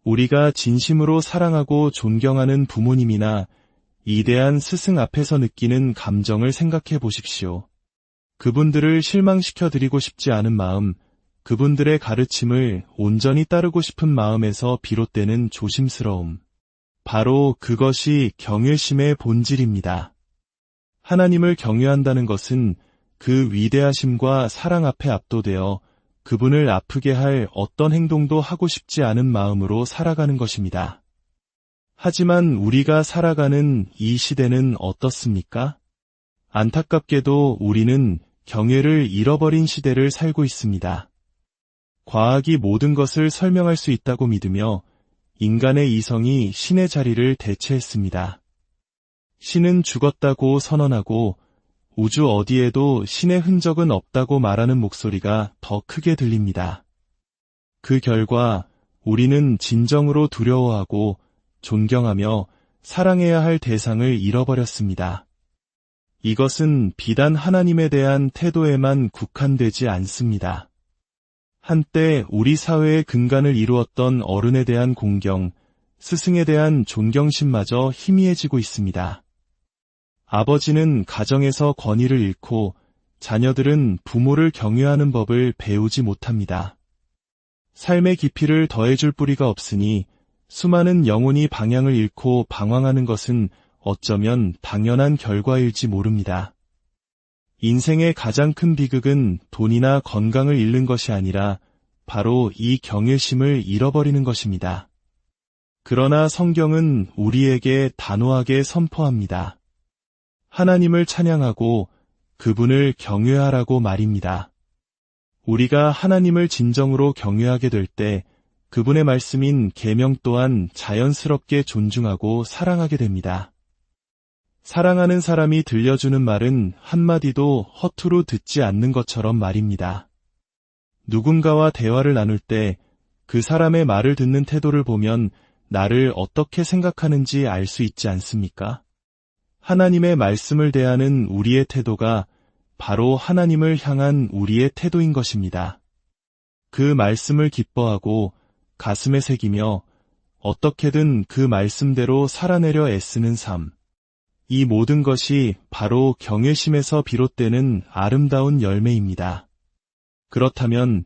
[SPEAKER 1] 우리가 진심으로 사랑하고 존경하는 부모님이나 이대한 스승 앞에서 느끼는 감정을 생각해 보십시오. 그분들을 실망시켜드리고 싶지 않은 마음, 그분들의 가르침을 온전히 따르고 싶은 마음에서 비롯되는 조심스러움. 바로 그것이 경외심의 본질입니다. 하나님을 경외한다는 것은 그 위대하심과 사랑 앞에 압도되어 그분을 아프게 할 어떤 행동도 하고 싶지 않은 마음으로 살아가는 것입니다. 하지만 우리가 살아가는 이 시대는 어떻습니까? 안타깝게도 우리는 경외를 잃어버린 시대를 살고 있습니다. 과학이 모든 것을 설명할 수 있다고 믿으며 인간의 이성이 신의 자리를 대체했습니다. 신은 죽었다고 선언하고 우주 어디에도 신의 흔적은 없다고 말하는 목소리가 더 크게 들립니다. 그 결과 우리는 진정으로 두려워하고 존경하며 사랑해야 할 대상을 잃어버렸습니다. 이것은 비단 하나님에 대한 태도에만 국한되지 않습니다. 한때 우리 사회의 근간을 이루었던 어른에 대한 공경, 스승에 대한 존경심마저 희미해지고 있습니다. 아버지는 가정에서 권위를 잃고 자녀들은 부모를 경외하는 법을 배우지 못합니다. 삶의 깊이를 더해줄 뿌리가 없으니 수많은 영혼이 방향을 잃고 방황하는 것은 어쩌면 당연한 결과일지 모릅니다. 인생의 가장 큰 비극은 돈이나 건강을 잃는 것이 아니라 바로 이 경외심을 잃어버리는 것입니다. 그러나 성경은 우리에게 단호하게 선포합니다. 하나님을 찬양하고 그분을 경외하라고 말입니다. 우리가 하나님을 진정으로 경외하게 될 때 그분의 말씀인 계명 또한 자연스럽게 존중하고 사랑하게 됩니다. 사랑하는 사람이 들려주는 말은 한마디도 허투루 듣지 않는 것처럼 말입니다. 누군가와 대화를 나눌 때 그 사람의 말을 듣는 태도를 보면 나를 어떻게 생각하는지 알 수 있지 않습니까? 하나님의 말씀을 대하는 우리의 태도가 바로 하나님을 향한 우리의 태도인 것입니다. 그 말씀을 기뻐하고 가슴에 새기며 어떻게든 그 말씀대로 살아내려 애쓰는 삶. 이 모든 것이 바로 경외심에서 비롯되는 아름다운 열매입니다. 그렇다면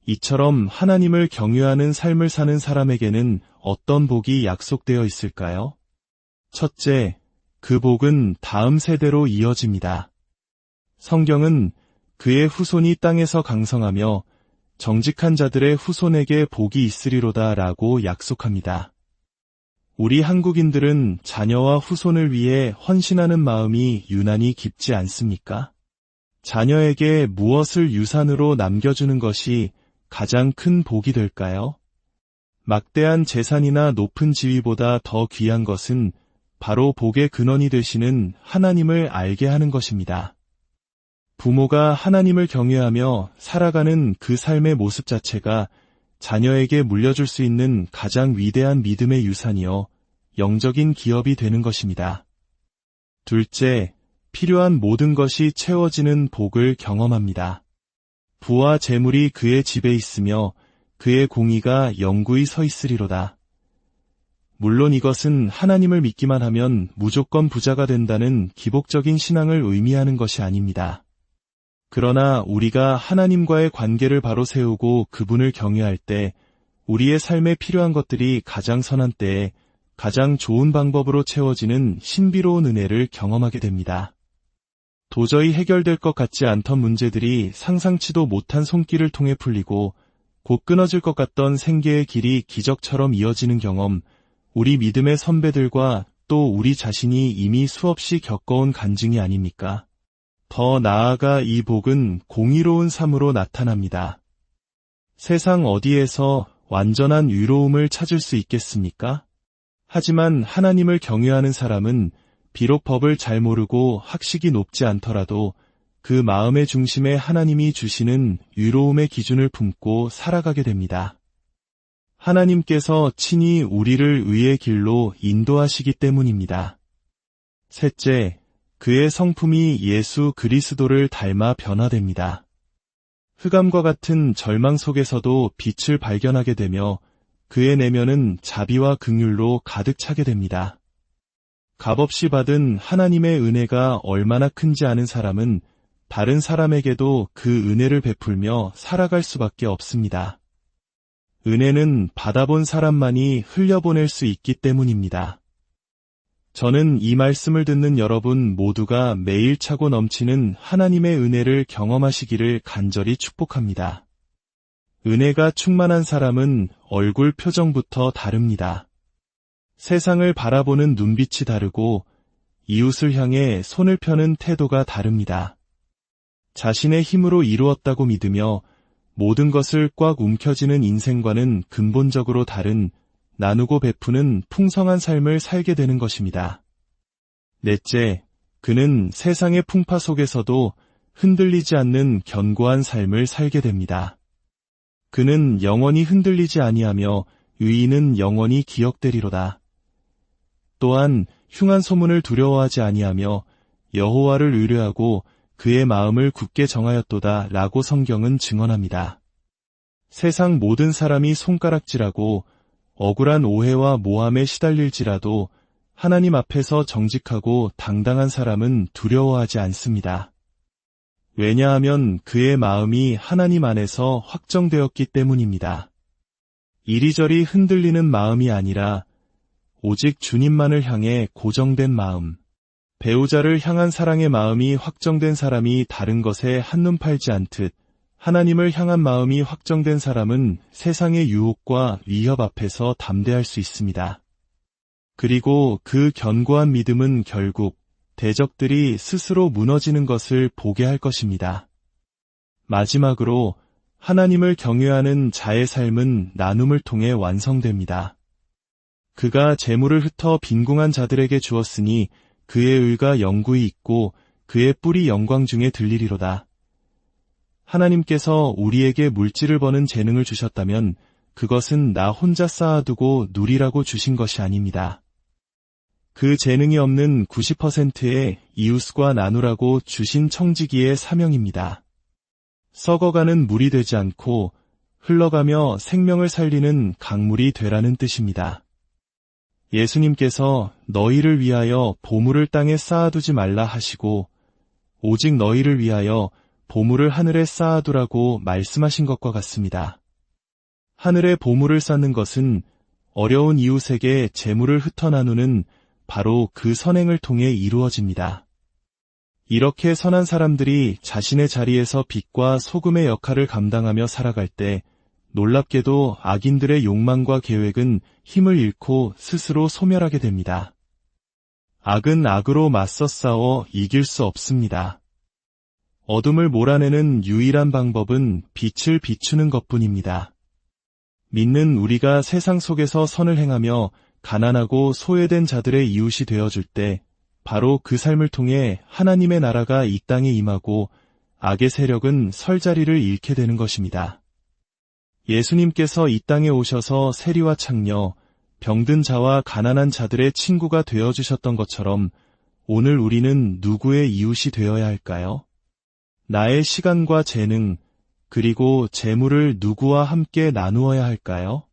[SPEAKER 1] 이처럼 하나님을 경외하는 삶을 사는 사람에게는 어떤 복이 약속되어 있을까요? 첫째, 그 복은 다음 세대로 이어집니다. 성경은 그의 후손이 땅에서 강성하며 정직한 자들의 후손에게 복이 있으리로다 라고 약속합니다. 우리 한국인들은 자녀와 후손을 위해 헌신하는 마음이 유난히 깊지 않습니까? 자녀에게 무엇을 유산으로 남겨주는 것이 가장 큰 복이 될까요? 막대한 재산이나 높은 지위보다 더 귀한 것은 바로 복의 근원이 되시는 하나님을 알게 하는 것입니다. 부모가 하나님을 경외하며 살아가는 그 삶의 모습 자체가 자녀에게 물려줄 수 있는 가장 위대한 믿음의 유산이요, 영적인 기업이 되는 것입니다. 둘째, 필요한 모든 것이 채워지는 복을 경험합니다. 부와 재물이 그의 집에 있으며 그의 공의가 영구히 서 있으리로다. 물론 이것은 하나님을 믿기만 하면 무조건 부자가 된다는 기복적인 신앙을 의미하는 것이 아닙니다. 그러나 우리가 하나님과의 관계를 바로 세우고 그분을 경외할 때 우리의 삶에 필요한 것들이 가장 선한 때에 가장 좋은 방법으로 채워지는 신비로운 은혜를 경험하게 됩니다. 도저히 해결될 것 같지 않던 문제들이 상상치도 못한 손길을 통해 풀리고 곧 끊어질 것 같던 생계의 길이 기적처럼 이어지는 경험, 우리 믿음의 선배들과 또 우리 자신이 이미 수없이 겪어온 간증이 아닙니까? 더 나아가 이 복은 공의로운 삶으로 나타납니다. 세상 어디에서 완전한 위로움을 찾을 수 있겠습니까? 하지만 하나님을 경외하는 사람은 비록 법을 잘 모르고 학식이 높지 않더라도 그 마음의 중심에 하나님이 주시는 위로움의 기준을 품고 살아가게 됩니다. 하나님께서 친히 우리를 의의 길로 인도하시기 때문입니다. 셋째, 그의 성품이 예수 그리스도를 닮아 변화됩니다. 흑암과 같은 절망 속에서도 빛을 발견하게 되며 그의 내면은 자비와 긍휼로 가득 차게 됩니다. 값없이 받은 하나님의 은혜가 얼마나 큰지 아는 사람은 다른 사람에게도 그 은혜를 베풀며 살아갈 수밖에 없습니다. 은혜는 받아본 사람만이 흘려보낼 수 있기 때문입니다. 저는 이 말씀을 듣는 여러분 모두가 매일 차고 넘치는 하나님의 은혜를 경험하시기를 간절히 축복합니다. 은혜가 충만한 사람은 얼굴 표정부터 다릅니다. 세상을 바라보는 눈빛이 다르고 이웃을 향해 손을 펴는 태도가 다릅니다. 자신의 힘으로 이루었다고 믿으며 모든 것을 꽉 움켜쥐는 인생과는 근본적으로 다른 나누고 베푸는 풍성한 삶을 살게 되는 것입니다. 넷째, 그는 세상의 풍파 속에서도 흔들리지 않는 견고한 삶을 살게 됩니다. 그는 영원히 흔들리지 아니하며 의인은 영원히 기억되리로다. 또한 흉한 소문을 두려워하지 아니하며 여호와를 의뢰하고 그의 마음을 굳게 정하였도다 라고 성경은 증언합니다. 세상 모든 사람이 손가락질하고 억울한 오해와 모함에 시달릴지라도 하나님 앞에서 정직하고 당당한 사람은 두려워하지 않습니다. 왜냐하면 그의 마음이 하나님 안에서 확정되었기 때문입니다. 이리저리 흔들리는 마음이 아니라 오직 주님만을 향해 고정된 마음. 배우자를 향한 사랑의 마음이 확정된 사람이 다른 것에 한눈 팔지 않듯 하나님을 향한 마음이 확정된 사람은 세상의 유혹과 위협 앞에서 담대할 수 있습니다. 그리고 그 견고한 믿음은 결국 대적들이 스스로 무너지는 것을 보게 할 것입니다. 마지막으로 하나님을 경외하는 자의 삶은 나눔을 통해 완성됩니다. 그가 재물을 흩어 빈궁한 자들에게 주었으니 그의 의가 영구히 있고 그의 뿔이 영광 중에 들리리로다. 하나님께서 우리에게 물질을 버는 재능을 주셨다면 그것은 나 혼자 쌓아두고 누리라고 주신 것이 아닙니다. 그 재능이 없는 90%의 이웃과 나누라고 주신 청지기의 사명입니다. 썩어가는 물이 되지 않고 흘러가며 생명을 살리는 강물이 되라는 뜻입니다. 예수님께서 너희를 위하여 보물을 땅에 쌓아두지 말라 하시고 오직 너희를 위하여 보물을 하늘에 쌓아두라고 말씀하신 것과 같습니다. 하늘에 보물을 쌓는 것은 어려운 이웃에게 재물을 흩어 나누는 바로 그 선행을 통해 이루어집니다. 이렇게 선한 사람들이 자신의 자리에서 빛과 소금의 역할을 감당하며 살아갈 때 놀랍게도 악인들의 욕망과 계획은 힘을 잃고 스스로 소멸하게 됩니다. 악은 악으로 맞서 싸워 이길 수 없습니다. 어둠을 몰아내는 유일한 방법은 빛을 비추는 것뿐입니다. 믿는 우리가 세상 속에서 선을 행하며 가난하고 소외된 자들의 이웃이 되어줄 때 바로 그 삶을 통해 하나님의 나라가 이 땅에 임하고 악의 세력은 설 자리를 잃게 되는 것입니다. 예수님께서 이 땅에 오셔서 세리와 창녀, 병든 자와 가난한 자들의 친구가 되어주셨던 것처럼 오늘 우리는 누구의 이웃이 되어야 할까요? 나의 시간과 재능, 그리고 재물을 누구와 함께 나누어야 할까요?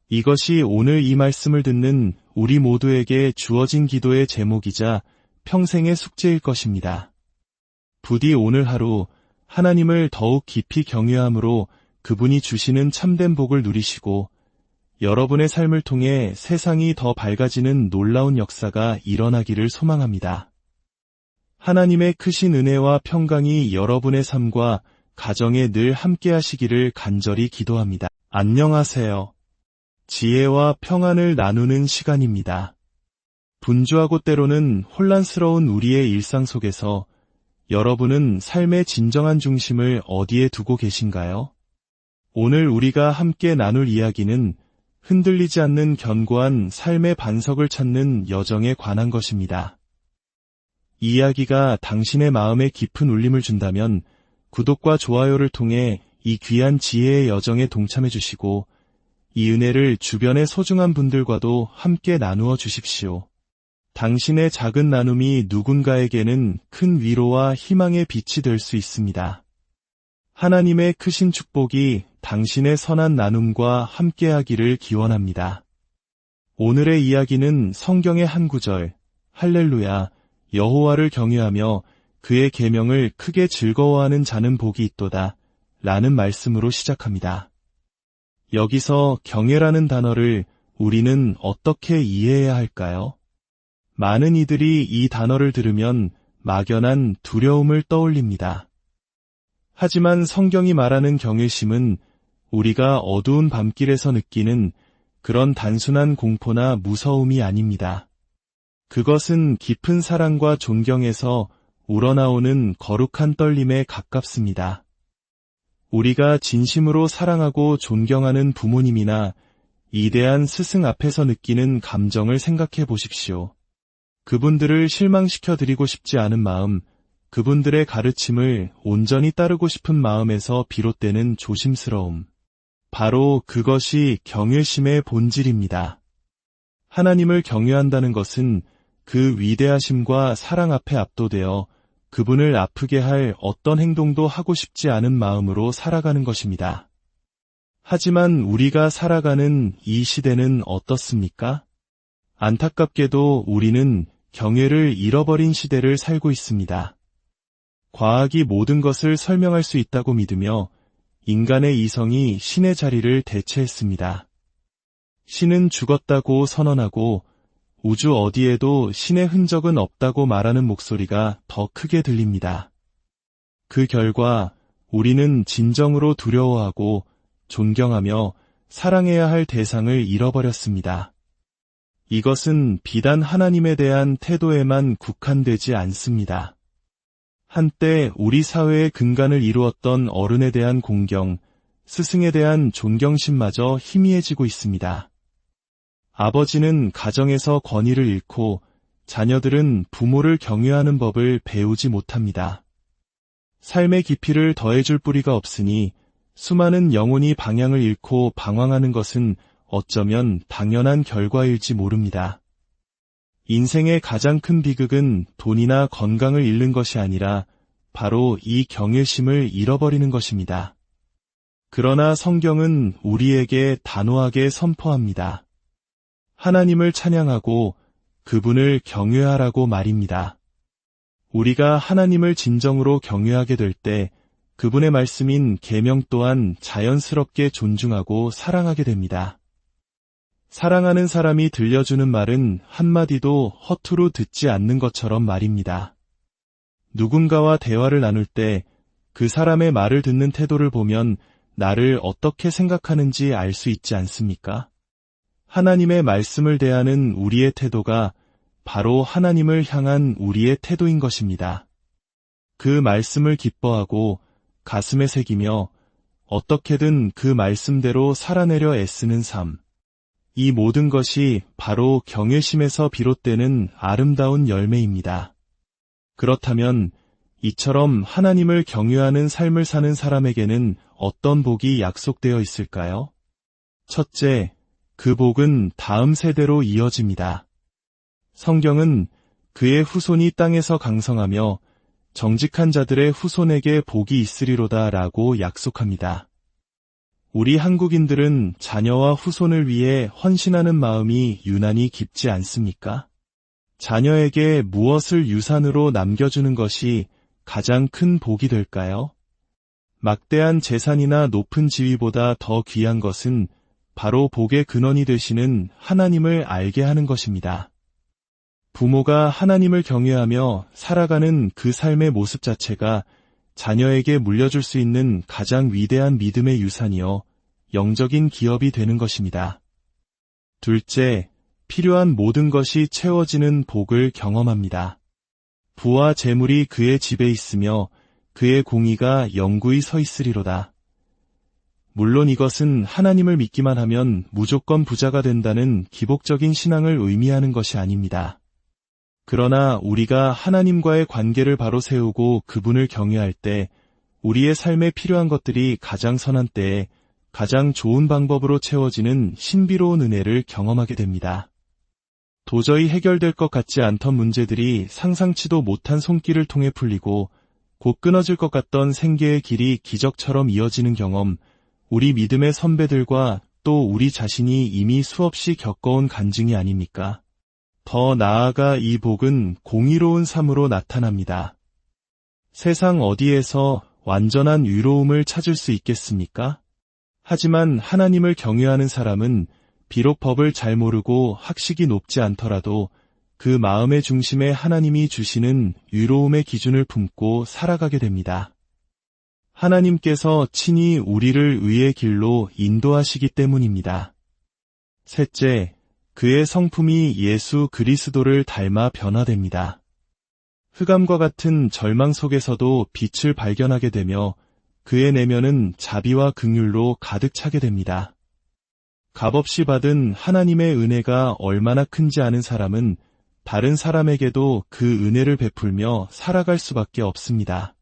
[SPEAKER 1] 이것이 오늘 이 말씀을 듣는 우리 모두에게 주어진 기도의 제목이자 평생의 숙제일 것입니다. 부디 오늘 하루 하나님을 더욱 깊이 경외함으로 그분이 주시는 참된 복을 누리시고 여러분의 삶을 통해 세상이 더 밝아지는 놀라운 역사가 일어나기를 소망합니다. 하나님의 크신 은혜와 평강이 여러분의 삶과 가정에 늘 함께 하시기를 간절히 기도합니다. 안녕하세요. 지혜와 평안을 나누는 시간입니다. 분주하고 때로는 혼란스러운 우리의 일상 속에서 여러분은 삶의 진정한 중심을 어디에 두고 계신가요? 오늘 우리가 함께 나눌 이야기는 흔들리지 않는 견고한 삶의 반석을 찾는 여정에 관한 것입니다. 이 이야기가 당신의 마음에 깊은 울림을 준다면 구독과 좋아요를 통해 이 귀한 지혜의 여정에 동참해 주시고 이 은혜를 주변의 소중한 분들과도 함께 나누어 주십시오. 당신의 작은 나눔이 누군가에게는 큰 위로와 희망의 빛이 될 수 있습니다. 하나님의 크신 축복이 당신의 선한 나눔과 함께하기를 기원합니다. 오늘의 이야기는 성경의 한 구절, 할렐루야, 여호와를 경외하며 그의 계명을 크게 즐거워하는 자는 복이 있도다 라는 말씀으로 시작합니다. 여기서 경외라는 단어를 우리는 어떻게 이해해야 할까요? 많은 이들이 이 단어를 들으면 막연한 두려움을 떠올립니다. 하지만 성경이 말하는 경외심은 우리가 어두운 밤길에서 느끼는 그런 단순한 공포나 무서움이 아닙니다. 그것은 깊은 사랑과 존경에서 우러나오는 거룩한 떨림에 가깝습니다. 우리가 진심으로 사랑하고 존경하는 부모님이나 이대한 스승 앞에서 느끼는 감정을 생각해 보십시오. 그분들을 실망시켜드리고 싶지 않은 마음, 그분들의 가르침을 온전히 따르고 싶은 마음에서 비롯되는 조심스러움. 바로 그것이 경외심의 본질입니다. 하나님을 경외한다는 것은 그 위대하심과 사랑 앞에 압도되어 그분을 아프게 할 어떤 행동도 하고 싶지 않은 마음으로 살아가는 것입니다. 하지만 우리가 살아가는 이 시대는 어떻습니까? 안타깝게도 우리는 경외를 잃어버린 시대를 살고 있습니다. 과학이 모든 것을 설명할 수 있다고 믿으며 인간의 이성이 신의 자리를 대체했습니다. 신은 죽었다고 선언하고 우주 어디에도 신의 흔적은 없다고 말하는 목소리가 더 크게 들립니다. 그 결과 우리는 진정으로 두려워하고 존경하며 사랑해야 할 대상을 잃어버렸습니다. 이것은 비단 하나님에 대한 태도에만 국한되지 않습니다. 한때 우리 사회의 근간을 이루었던 어른에 대한 공경, 스승에 대한 존경심마저 희미해지고 있습니다. 아버지는 가정에서 권위를 잃고 자녀들은 부모를 경외하는 법을 배우지 못합니다. 삶의 깊이를 더해줄 뿌리가 없으니 수많은 영혼이 방향을 잃고 방황하는 것은 어쩌면 당연한 결과일지 모릅니다. 인생의 가장 큰 비극은 돈이나 건강을 잃는 것이 아니라 바로 이 경외심을 잃어버리는 것입니다. 그러나 성경은 우리에게 단호하게 선포합니다. 하나님을 찬양하고 그분을 경외하라고 말입니다. 우리가 하나님을 진정으로 경외하게 될 때 그분의 말씀인 계명 또한 자연스럽게 존중하고 사랑하게 됩니다. 사랑하는 사람이 들려주는 말은 한마디도 허투루 듣지 않는 것처럼 말입니다. 누군가와 대화를 나눌 때 그 사람의 말을 듣는 태도를 보면 나를 어떻게 생각하는지 알 수 있지 않습니까? 하나님의 말씀을 대하는 우리의 태도가 바로 하나님을 향한 우리의 태도인 것입니다. 그 말씀을 기뻐하고 가슴에 새기며 어떻게든 그 말씀대로 살아내려 애쓰는 삶. 이 모든 것이 바로 경외심에서 비롯되는 아름다운 열매입니다. 그렇다면 이처럼 하나님을 경외하는 삶을 사는 사람에게는 어떤 복이 약속되어 있을까요? 첫째, 그 복은 다음 세대로 이어집니다. 성경은 그의 후손이 땅에서 강성하며 정직한 자들의 후손에게 복이 있으리로다 라고 약속합니다. 우리 한국인들은 자녀와 후손을 위해 헌신하는 마음이 유난히 깊지 않습니까? 자녀에게 무엇을 유산으로 남겨주는 것이 가장 큰 복이 될까요? 막대한 재산이나 높은 지위보다 더 귀한 것은 바로 복의 근원이 되시는 하나님을 알게 하는 것입니다. 부모가 하나님을 경외하며 살아가는 그 삶의 모습 자체가 자녀에게 물려줄 수 있는 가장 위대한 믿음의 유산이요, 영적인 기업이 되는 것입니다. 둘째, 필요한 모든 것이 채워지는 복을 경험합니다. 부와 재물이 그의 집에 있으며 그의 공의가 영구히 서 있으리로다. 물론 이것은 하나님을 믿기만 하면 무조건 부자가 된다는 기복적인 신앙을 의미하는 것이 아닙니다. 그러나 우리가 하나님과의 관계를 바로 세우고 그분을 경외할 때 우리의 삶에 필요한 것들이 가장 선한 때에 가장 좋은 방법으로 채워지는 신비로운 은혜를 경험하게 됩니다. 도저히 해결될 것 같지 않던 문제들이 상상치도 못한 손길을 통해 풀리고 곧 끊어질 것 같던 생계의 길이 기적처럼 이어지는 경험, 우리 믿음의 선배들과 또 우리 자신이 이미 수없이 겪어온 간증이 아닙니까? 더 나아가 이 복은 공의로운 삶으로 나타납니다. 세상 어디에서 완전한 위로움을 찾을 수 있겠습니까? 하지만 하나님을 경외하는 사람은 비록 법을 잘 모르고 학식이 높지 않더라도 그 마음의 중심에 하나님이 주시는 위로움의 기준을 품고 살아가게 됩니다. 하나님께서 친히 우리를 의의 길로 인도하시기 때문입니다. 셋째, 그의 성품이 예수 그리스도를 닮아 변화됩니다. 흑암과 같은 절망 속에서도 빛을 발견하게 되며 그의 내면은 자비와 긍휼로 가득 차게 됩니다. 값없이 받은 하나님의 은혜가 얼마나 큰지 아는 사람은 다른 사람에게도 그 은혜를 베풀며 살아갈 수밖에 없습니다.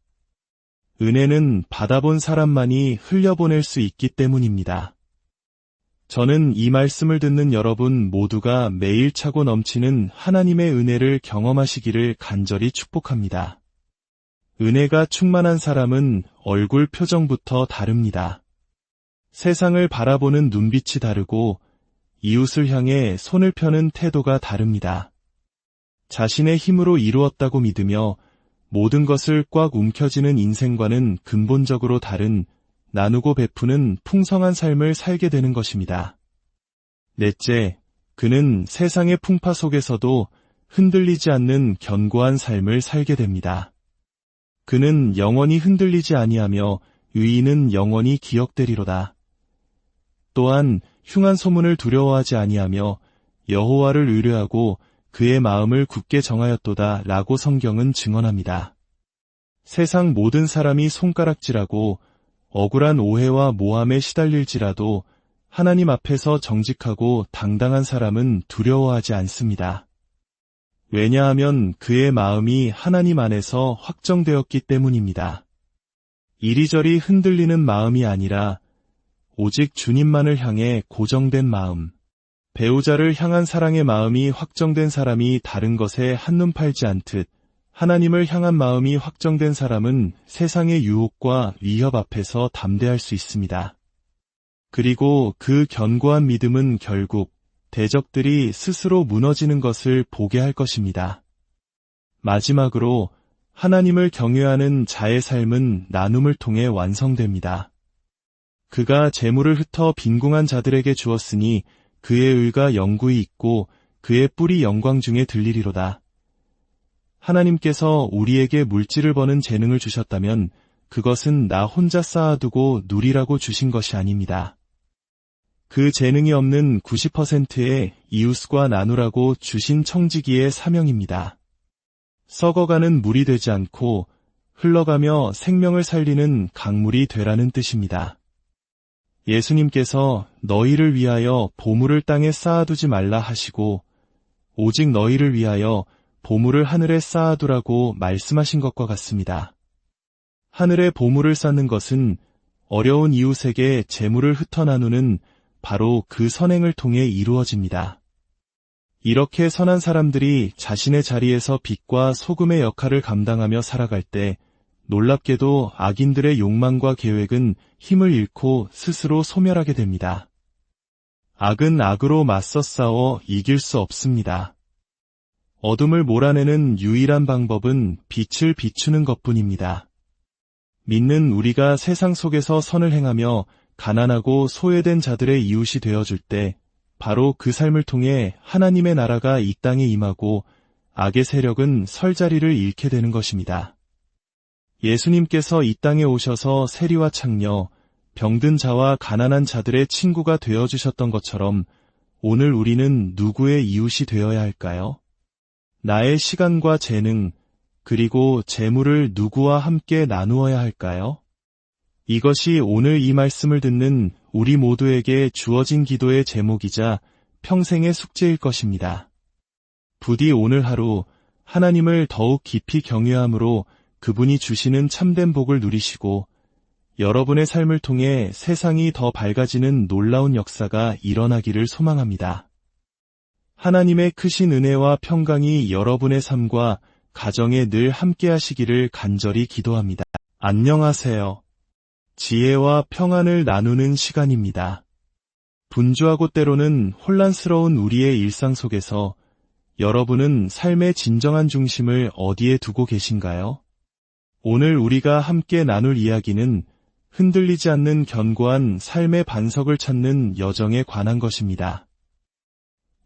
[SPEAKER 1] 은혜는 받아본 사람만이 흘려보낼 수 있기 때문입니다. 저는 이 말씀을 듣는 여러분 모두가 매일 차고 넘치는 하나님의 은혜를 경험하시기를 간절히 축복합니다. 은혜가 충만한 사람은 얼굴 표정부터 다릅니다. 세상을 바라보는 눈빛이 다르고 이웃을 향해 손을 펴는 태도가 다릅니다. 자신의 힘으로 이루었다고 믿으며 모든 것을 꽉 움켜쥐는 인생과는 근본적으로 다른 나누고 베푸는 풍성한 삶을 살게 되는 것입니다. 넷째, 그는 세상의 풍파 속에서도 흔들리지 않는 견고한 삶을 살게 됩니다. 그는 영원히 흔들리지 아니하며 의인은 영원히 기억되리로다. 또한 흉한 소문을 두려워하지 아니하며 여호와를 의뢰하고 그의 마음을 굳게 정하였도다 라고 성경은 증언합니다. 세상 모든 사람이 손가락질하고 억울한 오해와 모함에 시달릴지라도 하나님 앞에서 정직하고 당당한 사람은 두려워하지 않습니다. 왜냐하면 그의 마음이 하나님 안에서 확정되었기 때문입니다. 이리저리 흔들리는 마음이 아니라 오직 주님만을 향해 고정된 마음, 배우자를 향한 사랑의 마음이 확정된 사람이 다른 것에 한눈 팔지 않듯 하나님을 향한 마음이 확정된 사람은 세상의 유혹과 위협 앞에서 담대할 수 있습니다. 그리고 그 견고한 믿음은 결국 대적들이 스스로 무너지는 것을 보게 할 것입니다. 마지막으로 하나님을 경외하는 자의 삶은 나눔을 통해 완성됩니다. 그가 재물을 흩어 빈궁한 자들에게 주었으니 그의 의가 영구히 있고 그의 뿔이 영광 중에 들리리로다. 하나님께서 우리에게 물질을 버는 재능을 주셨다면 그것은 나 혼자 쌓아두고 누리라고 주신 것이 아닙니다. 그 재능이 없는 90%의 이웃과 나누라고 주신 청지기의 사명입니다. 썩어가는 물이 되지 않고 흘러가며 생명을 살리는 강물이 되라는 뜻입니다. 예수님께서 너희를 위하여 보물을 땅에 쌓아두지 말라 하시고 오직 너희를 위하여 보물을 하늘에 쌓아두라고 말씀하신 것과 같습니다. 하늘에 보물을 쌓는 것은 어려운 이웃에게 재물을 흩어 나누는 바로 그 선행을 통해 이루어집니다. 이렇게 선한 사람들이 자신의 자리에서 빛과 소금의 역할을 감당하며 살아갈 때 놀랍게도 악인들의 욕망과 계획은 힘을 잃고 스스로 소멸하게 됩니다. 악은 악으로 맞서 싸워 이길 수 없습니다. 어둠을 몰아내는 유일한 방법은 빛을 비추는 것뿐입니다. 믿는 우리가 세상 속에서 선을 행하며 가난하고 소외된 자들의 이웃이 되어줄 때 바로 그 삶을 통해 하나님의 나라가 이 땅에 임하고 악의 세력은 설 자리를 잃게 되는 것입니다. 예수님께서 이 땅에 오셔서 세리와 창녀, 병든 자와 가난한 자들의 친구가 되어주셨던 것처럼 오늘 우리는 누구의 이웃이 되어야 할까요? 나의 시간과 재능, 그리고 재물을 누구와 함께 나누어야 할까요? 이것이 오늘 이 말씀을 듣는 우리 모두에게 주어진 기도의 제목이자 평생의 숙제일 것입니다. 부디 오늘 하루 하나님을 더욱 깊이 경외함으로 그분이 주시는 참된 복을 누리시고 여러분의 삶을 통해 세상이 더 밝아지는 놀라운 역사가 일어나기를 소망합니다. 하나님의 크신 은혜와 평강이 여러분의 삶과 가정에 늘 함께 하시기를 간절히 기도합니다. 안녕하세요. 지혜와 평안을 나누는 시간입니다. 분주하고 때로는 혼란스러운 우리의 일상 속에서 여러분은 삶의 진정한 중심을 어디에 두고 계신가요? 오늘 우리가 함께 나눌 이야기는 흔들리지 않는 견고한 삶의 반석을 찾는 여정에 관한 것입니다.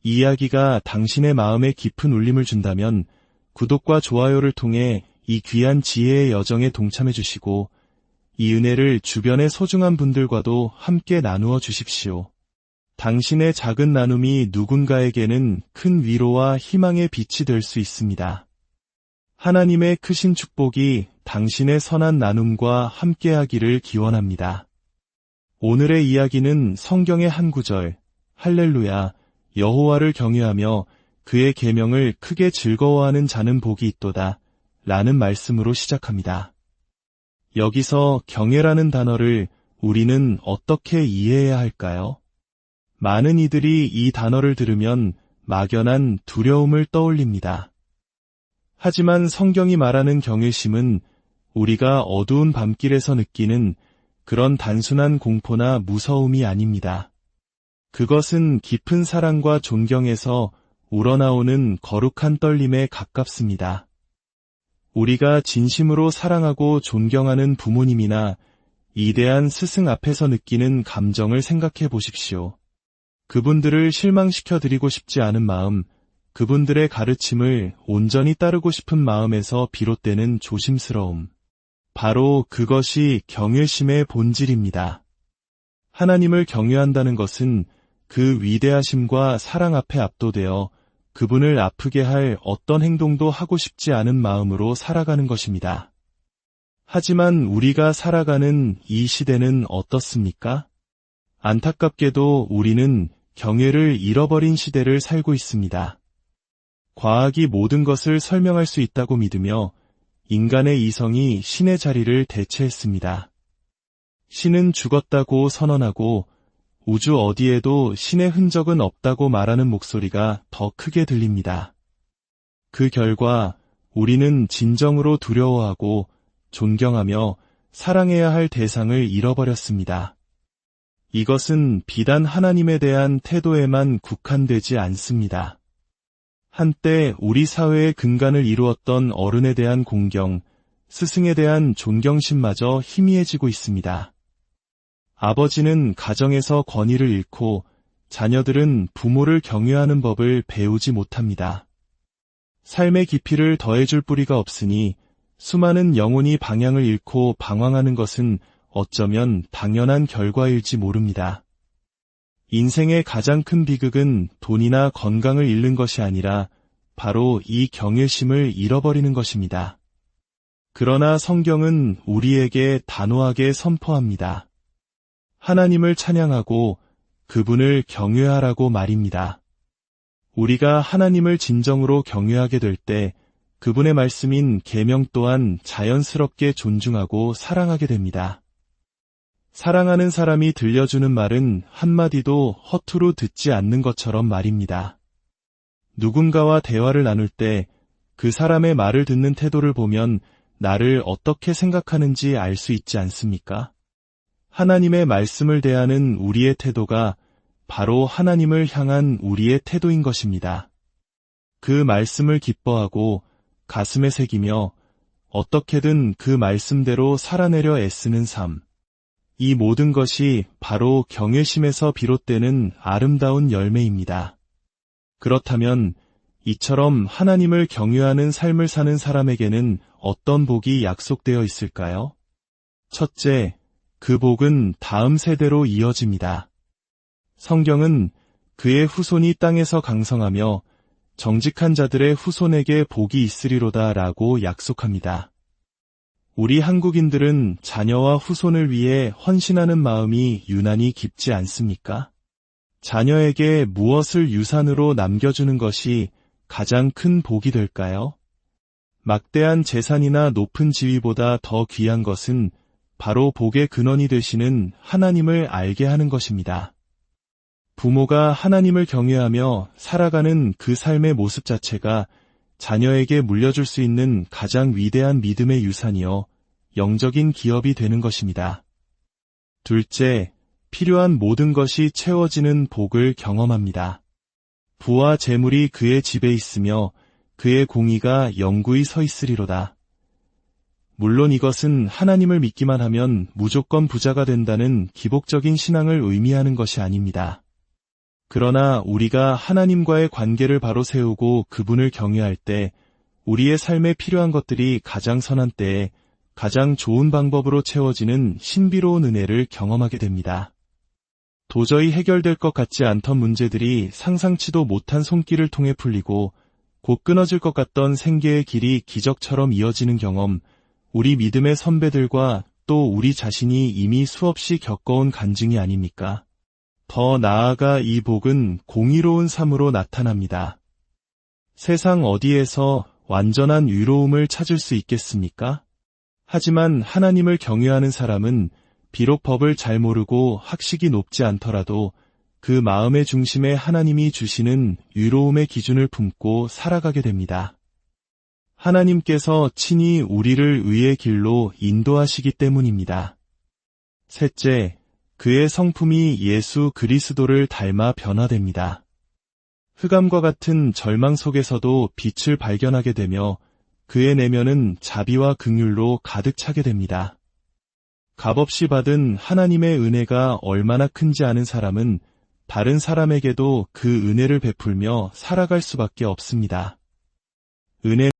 [SPEAKER 1] 이 이야기가 당신의 마음에 깊은 울림을 준다면 구독과 좋아요를 통해 이 귀한 지혜의 여정에 동참해 주시고 이 은혜를 주변의 소중한 분들과도 함께 나누어 주십시오. 당신의 작은 나눔이 누군가에게는 큰 위로와 희망의 빛이 될 수 있습니다. 하나님의 크신 축복이 당신의 선한 나눔과 함께하기를 기원합니다. 오늘의 이야기는 성경의 한 구절, 할렐루야, 여호와를 경외하며 그의 계명을 크게 즐거워하는 자는 복이 있도다 라는 말씀으로 시작합니다. 여기서 경외라는 단어를 우리는 어떻게 이해해야 할까요? 많은 이들이 이 단어를 들으면 막연한 두려움을 떠올립니다. 하지만 성경이 말하는 경외심은 우리가 어두운 밤길에서 느끼는 그런 단순한 공포나 무서움이 아닙니다. 그것은 깊은 사랑과 존경에서 우러나오는 거룩한 떨림에 가깝습니다. 우리가 진심으로 사랑하고 존경하는 부모님이나 이대한 스승 앞에서 느끼는 감정을 생각해 보십시오. 그분들을 실망시켜드리고 싶지 않은 마음, 그분들의 가르침을 온전히 따르고 싶은 마음에서 비롯되는 조심스러움. 바로 그것이 경외심의 본질입니다. 하나님을 경외한다는 것은 그 위대하심과 사랑 앞에 압도되어 그분을 아프게 할 어떤 행동도 하고 싶지 않은 마음으로 살아가는 것입니다. 하지만 우리가 살아가는 이 시대는 어떻습니까? 안타깝게도 우리는 경외를 잃어버린 시대를 살고 있습니다. 과학이 모든 것을 설명할 수 있다고 믿으며 인간의 이성이 신의 자리를 대체했습니다. 신은 죽었다고 선언하고 우주 어디에도 신의 흔적은 없다고 말하는 목소리가 더 크게 들립니다. 그 결과 우리는 진정으로 두려워하고 존경하며 사랑해야 할 대상을 잃어버렸습니다. 이것은 비단 하나님에 대한 태도에만 국한되지 않습니다. 한때 우리 사회의 근간을 이루었던 어른에 대한 공경, 스승에 대한 존경심마저 희미해지고 있습니다. 아버지는 가정에서 권위를 잃고 자녀들은 부모를 경외하는 법을 배우지 못합니다. 삶의 깊이를 더해줄 뿌리가 없으니 수많은 영혼이 방향을 잃고 방황하는 것은 어쩌면 당연한 결과일지 모릅니다. 인생의 가장 큰 비극은 돈이나 건강을 잃는 것이 아니라 바로 이 경외심을 잃어버리는 것입니다. 그러나 성경은 우리에게 단호하게 선포합니다. 하나님을 찬양하고 그분을 경외하라고 말입니다. 우리가 하나님을 진정으로 경외하게 될 때 그분의 말씀인 계명 또한 자연스럽게 존중하고 사랑하게 됩니다. 사랑하는 사람이 들려주는 말은 한마디도 허투루 듣지 않는 것처럼 말입니다. 누군가와 대화를 나눌 때 그 사람의 말을 듣는 태도를 보면 나를 어떻게 생각하는지 알 수 있지 않습니까? 하나님의 말씀을 대하는 우리의 태도가 바로 하나님을 향한 우리의 태도인 것입니다. 그 말씀을 기뻐하고 가슴에 새기며 어떻게든 그 말씀대로 살아내려 애쓰는 삶. 이 모든 것이 바로 경외심에서 비롯되는 아름다운 열매입니다. 그렇다면 이처럼 하나님을 경외하는 삶을 사는 사람에게는 어떤 복이 약속되어 있을까요? 첫째, 그 복은 다음 세대로 이어집니다. 성경은 그의 후손이 땅에서 강성하며 정직한 자들의 후손에게 복이 있으리로다 라고 약속합니다. 우리 한국인들은 자녀와 후손을 위해 헌신하는 마음이 유난히 깊지 않습니까? 자녀에게 무엇을 유산으로 남겨주는 것이 가장 큰 복이 될까요? 막대한 재산이나 높은 지위보다 더 귀한 것은 바로 복의 근원이 되시는 하나님을 알게 하는 것입니다. 부모가 하나님을 경외하며 살아가는 그 삶의 모습 자체가 자녀에게 물려줄 수 있는 가장 위대한 믿음의 유산이요, 영적인 기업이 되는 것입니다. 둘째, 필요한 모든 것이 채워지는 복을 경험합니다. 부와 재물이 그의 집에 있으며 그의 공의가 영구히 서 있으리로다. 물론 이것은 하나님을 믿기만 하면 무조건 부자가 된다는 기복적인 신앙을 의미하는 것이 아닙니다. 그러나 우리가 하나님과의 관계를 바로 세우고 그분을 경외할 때 우리의 삶에 필요한 것들이 가장 선한 때에 가장 좋은 방법으로 채워지는 신비로운 은혜를 경험하게 됩니다. 도저히 해결될 것 같지 않던 문제들이 상상치도 못한 손길을 통해 풀리고 곧 끊어질 것 같던 생계의 길이 기적처럼 이어지는 경험, 우리 믿음의 선배들과 또 우리 자신이 이미 수없이 겪어온 간증이 아닙니까? 더 나아가 이 복은 공의로운 삶으로 나타납니다. 세상 어디에서 완전한 위로움을 찾을 수 있겠습니까? 하지만 하나님을 경외하는 사람은 비록 법을 잘 모르고 학식이 높지 않더라도 그 마음의 중심에 하나님이 주시는 위로움의 기준을 품고 살아가게 됩니다. 하나님께서 친히 우리를 의의 길로 인도하시기 때문입니다. 셋째, 그의 성품이 예수 그리스도를 닮아 변화됩니다. 흑암과 같은 절망 속에서도 빛을 발견하게 되며 그의 내면은 자비와 긍휼로 가득 차게 됩니다. 값없이 받은 하나님의 은혜가 얼마나 큰지 아는 사람은 다른 사람에게도 그 은혜를 베풀며 살아갈 수밖에 없습니다. 은혜